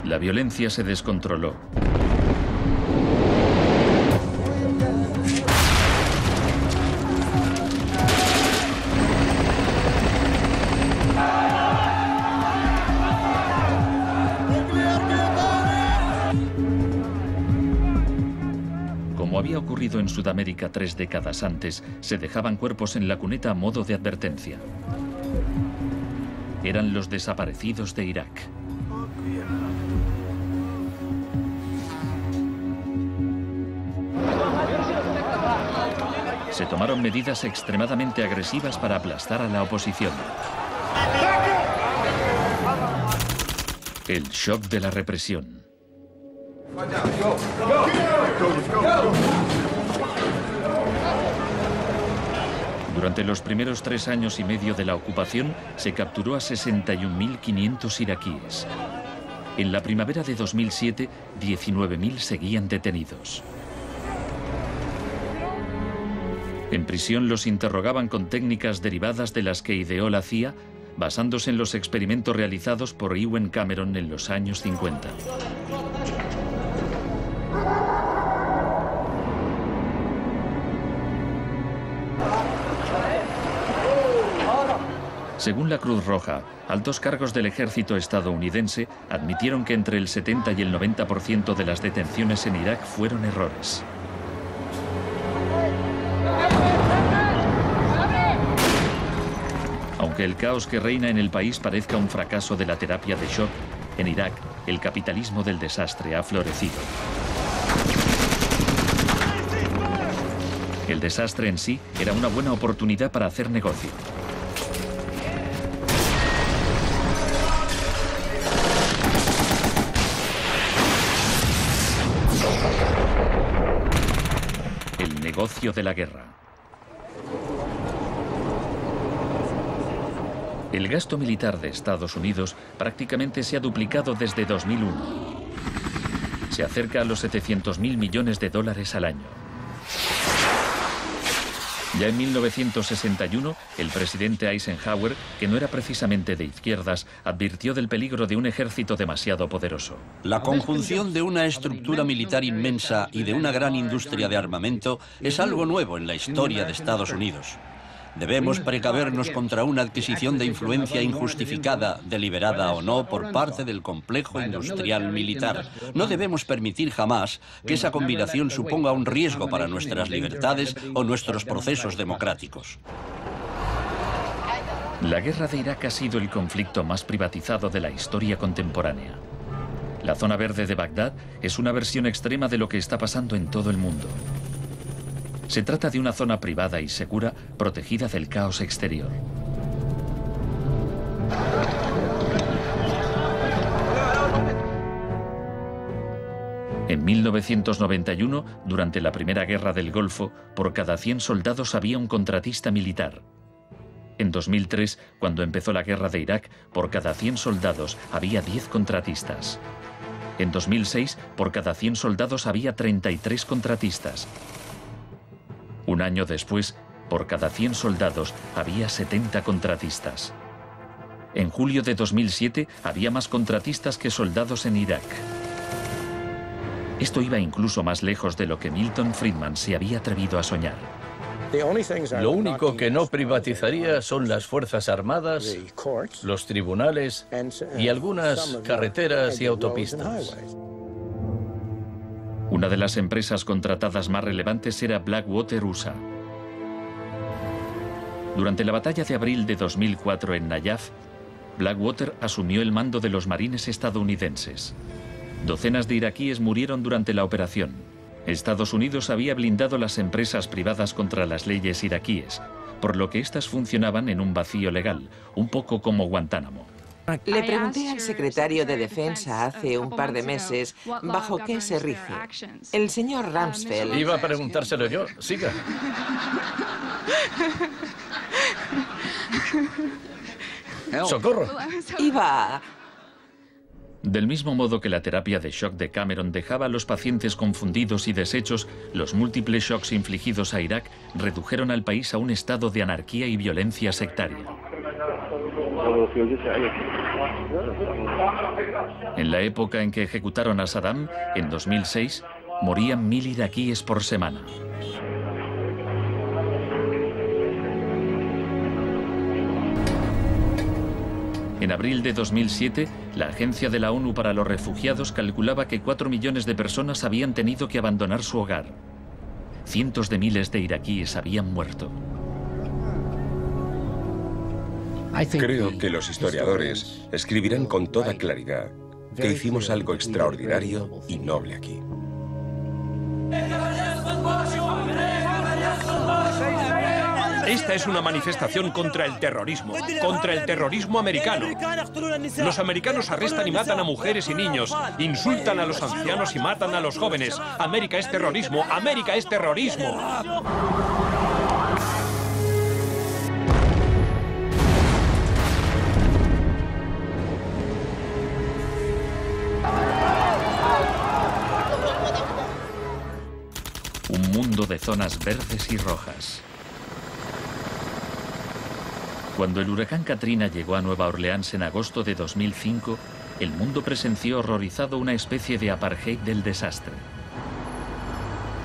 La violencia se descontroló. había ocurrido en Sudamérica 3 décadas antes, se dejaban cuerpos en la cuneta a modo de advertencia. Eran los desaparecidos de Irak. Se tomaron medidas extremadamente agresivas para aplastar a la oposición. El shock de la represión. Durante los primeros 3 años y medio de la ocupación, se capturó a 61.500 iraquíes. En la primavera de 2007, 19.000 seguían detenidos. En prisión los interrogaban con técnicas derivadas de las que ideó la CIA, basándose en los experimentos realizados por Ewen Cameron en los años 50. Según la Cruz Roja, altos cargos del ejército estadounidense admitieron que entre el 70 y el 90% de las detenciones en Irak fueron errores. Aunque el caos que reina en el país parezca un fracaso de la terapia de shock, en Irak el capitalismo del desastre ha florecido. El desastre en sí era una buena oportunidad para hacer negocio. El negocio de la guerra. El gasto militar de Estados Unidos prácticamente se ha duplicado desde 2001. Se acerca a los 700.000 millones de dólares al año. Ya en 1961, el presidente Eisenhower, que no era precisamente de izquierdas, advirtió del peligro de un ejército demasiado poderoso. La conjunción de una estructura militar inmensa y de una gran industria de armamento es algo nuevo en la historia de Estados Unidos. Debemos precavernos contra una adquisición de influencia injustificada, deliberada o no, por parte del complejo industrial militar. No debemos permitir jamás que esa combinación suponga un riesgo para nuestras libertades o nuestros procesos democráticos. La guerra de Irak ha sido el conflicto más privatizado de la historia contemporánea. La zona verde de Bagdad es una versión extrema de lo que está pasando en todo el mundo. Se trata de una zona privada y segura, protegida del caos exterior. En 1991, durante la Primera Guerra del Golfo, por cada 100 soldados había un contratista militar. En 2003, cuando empezó la guerra de Irak, por cada 100 soldados había 10 contratistas. En 2006, por cada 100 soldados había 33 contratistas. Un año después, por cada 100 soldados había 70 contratistas. En julio de 2007 había más contratistas que soldados en Irak. Esto iba incluso más lejos de lo que Milton Friedman se había atrevido a soñar. Lo único que no privatizaría son las Fuerzas Armadas, los tribunales y algunas carreteras y autopistas. Una de las empresas contratadas más relevantes era Blackwater USA. Durante la batalla de abril de 2004 en Nayaf, Blackwater asumió el mando de los marines estadounidenses. Docenas de iraquíes murieron durante la operación. Estados Unidos había blindado las empresas privadas contra las leyes iraquíes, por lo que éstas funcionaban en un vacío legal, un poco como Guantánamo. Le pregunté al secretario de Defensa hace un par de meses bajo qué se rige. El señor Rumsfeld... Iba a preguntárselo yo. Siga. ¡Socorro! Iba... Del mismo modo que la terapia de shock de Cameron dejaba a los pacientes confundidos y deshechos, los múltiples shocks infligidos a Irak redujeron al país a un estado de anarquía y violencia sectaria. En la época en que ejecutaron a Saddam, en 2006, morían 1000 iraquíes por semana. En abril de 2007, la Agencia de la ONU para los Refugiados calculaba que 4 millones de personas habían tenido que abandonar su hogar. cientos de miles de iraquíes habían muerto. Creo que los historiadores escribirán con toda claridad que hicimos algo extraordinario y noble aquí. Esta es una manifestación contra el terrorismo americano. Los americanos arrestan y matan a mujeres y niños, insultan a los ancianos y matan a los jóvenes. América es terrorismo, América es terrorismo. Un mundo de zonas verdes y rojas. Cuando el huracán Katrina llegó a Nueva Orleans en agosto de 2005, el mundo presenció horrorizado una especie de apartheid del desastre.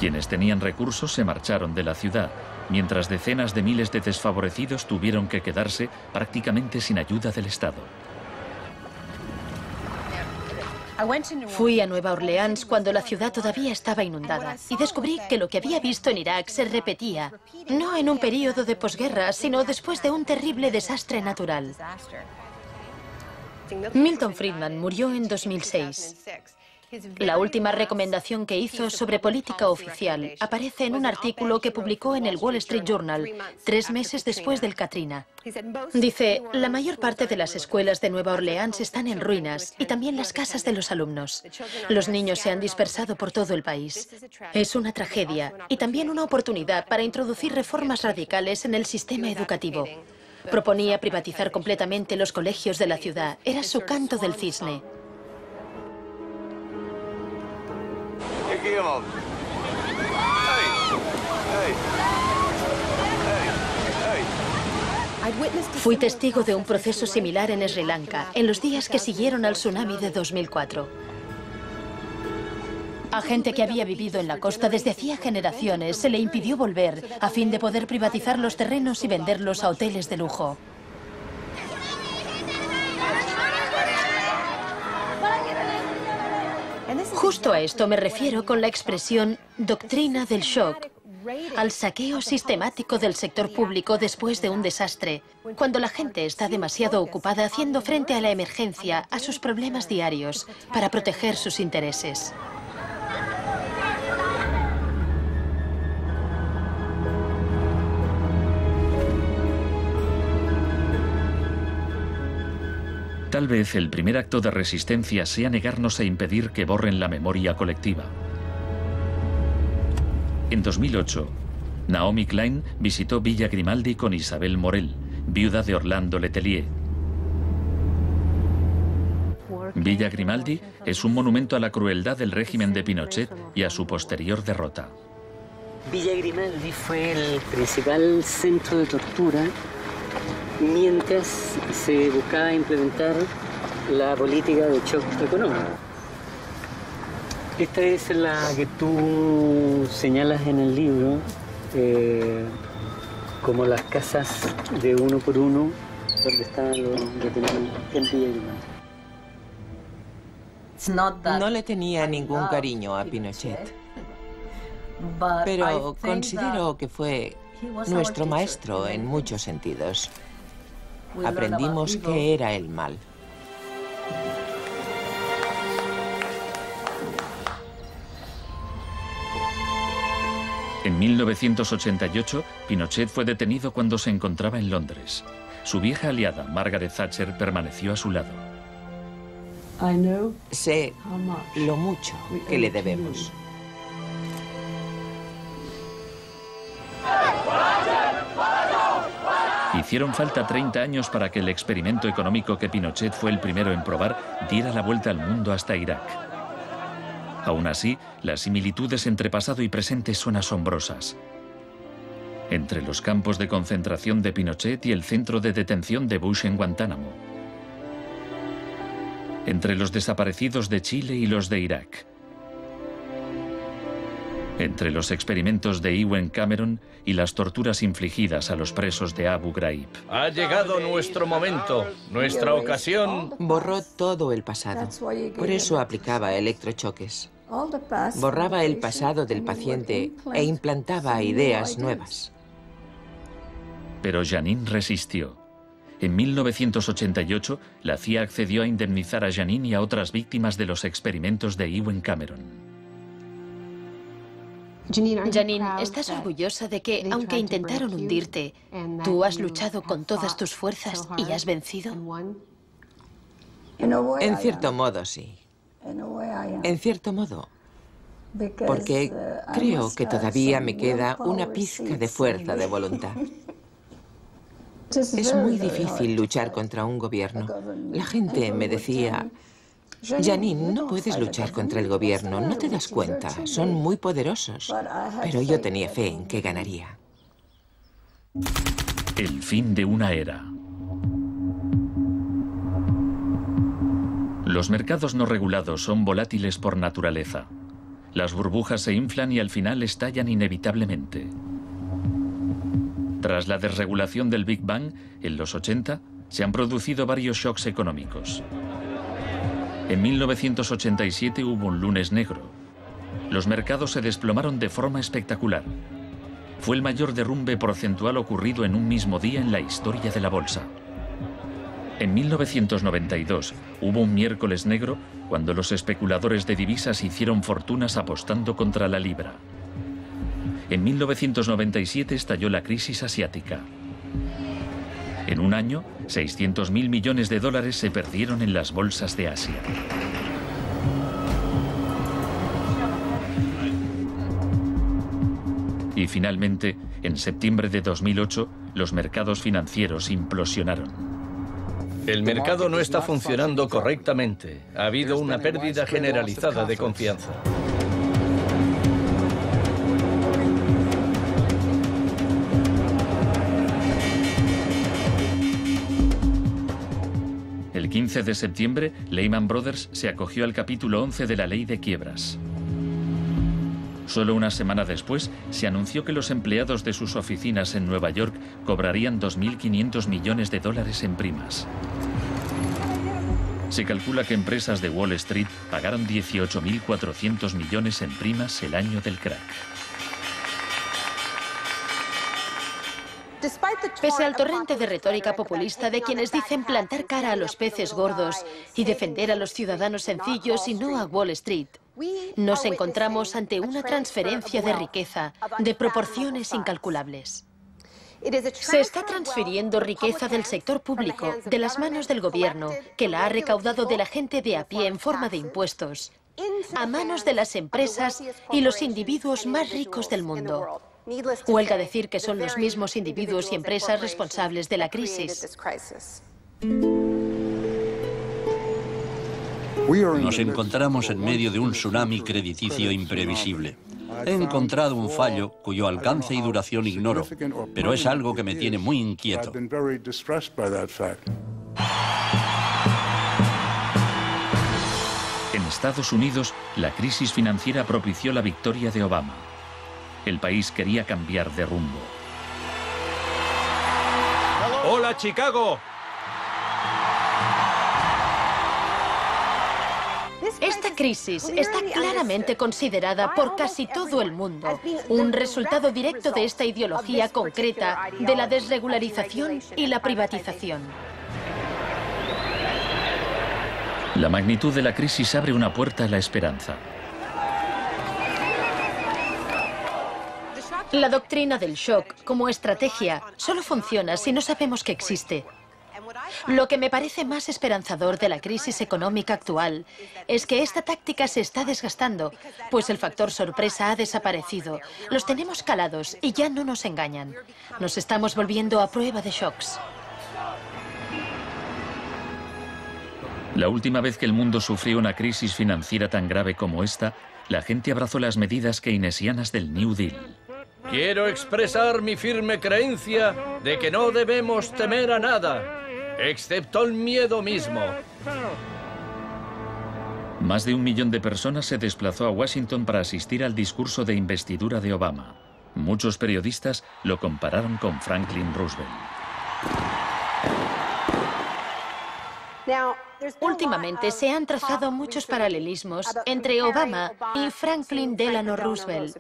Quienes tenían recursos se marcharon de la ciudad, mientras decenas de miles de desfavorecidos tuvieron que quedarse prácticamente sin ayuda del Estado. Fui a Nueva Orleans cuando la ciudad todavía estaba inundada y descubrí que lo que había visto en Irak se repetía, no en un periodo de posguerra, sino después de un terrible desastre natural. Milton Friedman murió en 2006. La última recomendación que hizo sobre política oficial aparece en un artículo que publicó en el Wall Street Journal 3 meses después del Katrina. Dice, la mayor parte de las escuelas de Nueva Orleans están en ruinas y también las casas de los alumnos. Los niños se han dispersado por todo el país. Es una tragedia y también una oportunidad para introducir reformas radicales en el sistema educativo. Proponía privatizar completamente los colegios de la ciudad. Era su canto del cisne. Fui testigo de un proceso similar en Sri Lanka, en los días que siguieron al tsunami de 2004. A gente que había vivido en la costa desde hacía generaciones se le impidió volver a fin de poder privatizar los terrenos y venderlos a hoteles de lujo. Justo a esto me refiero con la expresión doctrina del shock, al saqueo sistemático del sector público después de un desastre, cuando la gente está demasiado ocupada haciendo frente a la emergencia, a sus problemas diarios, para proteger sus intereses. Tal vez el primer acto de resistencia sea negarnos a impedir que borren la memoria colectiva. En 2008, Naomi Klein visitó Villa Grimaldi con Isabel Morel, viuda de Orlando Letelier. Villa Grimaldi es un monumento a la crueldad del régimen de Pinochet y a su posterior derrota. Villa Grimaldi fue el principal centro de tortura mientras se buscaba implementar la política de shock económico. Esta es la que tú señalas en el libro como las casas de uno por uno donde estaban los detenidos en Villa Grimaldi. No le tenía ningún cariño a Pinochet, pero considero que fue nuestro maestro en muchos sentidos. Aprendimos qué era el mal. En 1988, Pinochet fue detenido cuando se encontraba en Londres. Su vieja aliada, Margaret Thatcher, permaneció a su lado. Sé lo mucho que le debemos. Hicieron falta 30 años para que el experimento económico que Pinochet fue el primero en probar diera la vuelta al mundo hasta Irak. Aún así, las similitudes entre pasado y presente son asombrosas. Entre los campos de concentración de Pinochet y el centro de detención de Bush en Guantánamo. Entre los desaparecidos de Chile y los de Irak. Entre los experimentos de Ewen Cameron y las torturas infligidas a los presos de Abu Ghraib. Ha llegado nuestro momento, nuestra ocasión. Borró todo el pasado. Por eso aplicaba electrochoques. Borraba el pasado del paciente e implantaba ideas nuevas. Pero Janine resistió. En 1988, la CIA accedió a indemnizar a Janine y a otras víctimas de los experimentos de Ewen Cameron. Janine, ¿estás orgullosa de que, aunque intentaron hundirte, tú has luchado con todas tus fuerzas y has vencido? En cierto modo, sí. En cierto modo. Porque creo que todavía me queda una pizca de fuerza de voluntad. Es muy difícil luchar contra un gobierno. La gente me decía, Janine, no puedes luchar contra el gobierno, no te das cuenta, son muy poderosos. Pero yo tenía fe en que ganaría. El fin de una era. Los mercados no regulados son volátiles por naturaleza. Las burbujas se inflan y al final estallan inevitablemente. Tras la desregulación del Big Bang, en los 80, se han producido varios shocks económicos. En 1987 hubo un lunes negro. Los mercados se desplomaron de forma espectacular. Fue el mayor derrumbe porcentual ocurrido en un mismo día en la historia de la bolsa. En 1992 hubo un miércoles negro cuando los especuladores de divisas hicieron fortunas apostando contra la libra. En 1997 estalló la crisis asiática. En un año, 600.000 millones de dólares se perdieron en las bolsas de Asia. Y finalmente, en septiembre de 2008, los mercados financieros implosionaron. El mercado no está funcionando correctamente. Ha habido una pérdida generalizada de confianza. El 15 de septiembre, Lehman Brothers se acogió al capítulo 11 de la Ley de Quiebras. Solo una semana después, se anunció que los empleados de sus oficinas en Nueva York cobrarían 2.500 millones de dólares en primas. Se calcula que empresas de Wall Street pagaron 18.400 millones en primas el año del crack. Pese al torrente de retórica populista de quienes dicen plantar cara a los peces gordos y defender a los ciudadanos sencillos y no a Wall Street, nos encontramos ante una transferencia de riqueza de proporciones incalculables. Se está transfiriendo riqueza del sector público, de las manos del gobierno, que la ha recaudado de la gente de a pie en forma de impuestos, a manos de las empresas y los individuos más ricos del mundo. Huelga decir que son los mismos individuos y empresas responsables de la crisis. Nos encontramos en medio de un tsunami crediticio imprevisible. He encontrado un fallo cuyo alcance y duración ignoro, pero es algo que me tiene muy inquieto. En Estados Unidos, la crisis financiera propició la victoria de Obama. El país quería cambiar de rumbo. ¡Hola, Chicago! Esta crisis está claramente considerada por casi todo el mundo un resultado directo de esta ideología concreta de la desregularización y la privatización. La magnitud de la crisis abre una puerta a la esperanza. La doctrina del shock, como estrategia, solo funciona si no sabemos que existe. Lo que me parece más esperanzador de la crisis económica actual es que esta táctica se está desgastando, pues el factor sorpresa ha desaparecido. Los tenemos calados y ya no nos engañan. Nos estamos volviendo a prueba de shocks. La última vez que el mundo sufrió una crisis financiera tan grave como esta, la gente abrazó las medidas keynesianas del New Deal. Quiero expresar mi firme creencia de que no debemos temer a nada, excepto el miedo mismo. Más de 1 millón de personas se desplazó a Washington para asistir al discurso de investidura de Obama. Muchos periodistas lo compararon con Franklin Roosevelt. Últimamente se han trazado muchos paralelismos entre Obama y Franklin Delano Roosevelt.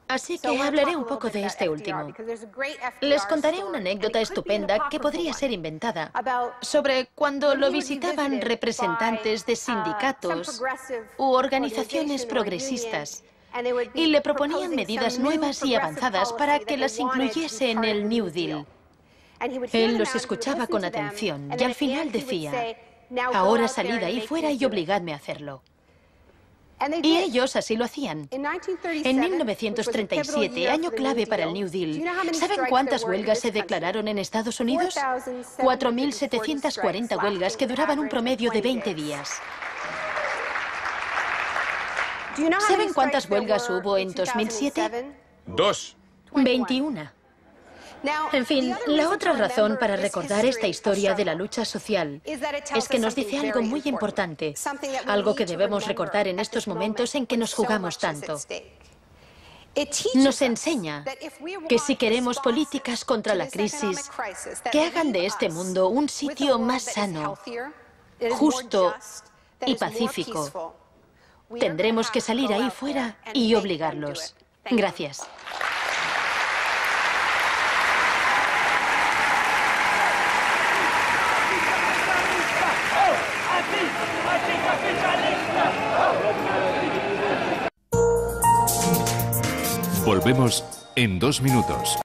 Así que hablaré un poco de este último. Les contaré una anécdota estupenda que podría ser inventada sobre cuando lo visitaban representantes de sindicatos u organizaciones progresistas y le proponían medidas nuevas y avanzadas para que las incluyese en el New Deal. Él los escuchaba con atención y al final decía: ahora salid ahí fuera y obligadme a hacerlo. Y ellos así lo hacían. En 1937, año clave para el New Deal, ¿saben cuántas huelgas se declararon en Estados Unidos? 4.740 huelgas que duraban un promedio de 20 días. ¿Saben cuántas huelgas hubo en 2007? 2. 21. En fin, la otra razón para recordar esta historia de la lucha social es que nos dice algo muy importante, algo que debemos recordar en estos momentos en que nos jugamos tanto. Nos enseña que si queremos políticas contra la crisis que hagan de este mundo un sitio más sano, justo y pacífico, tendremos que salir ahí fuera y obligarlos. Gracias. Volvemos en 2 minutos.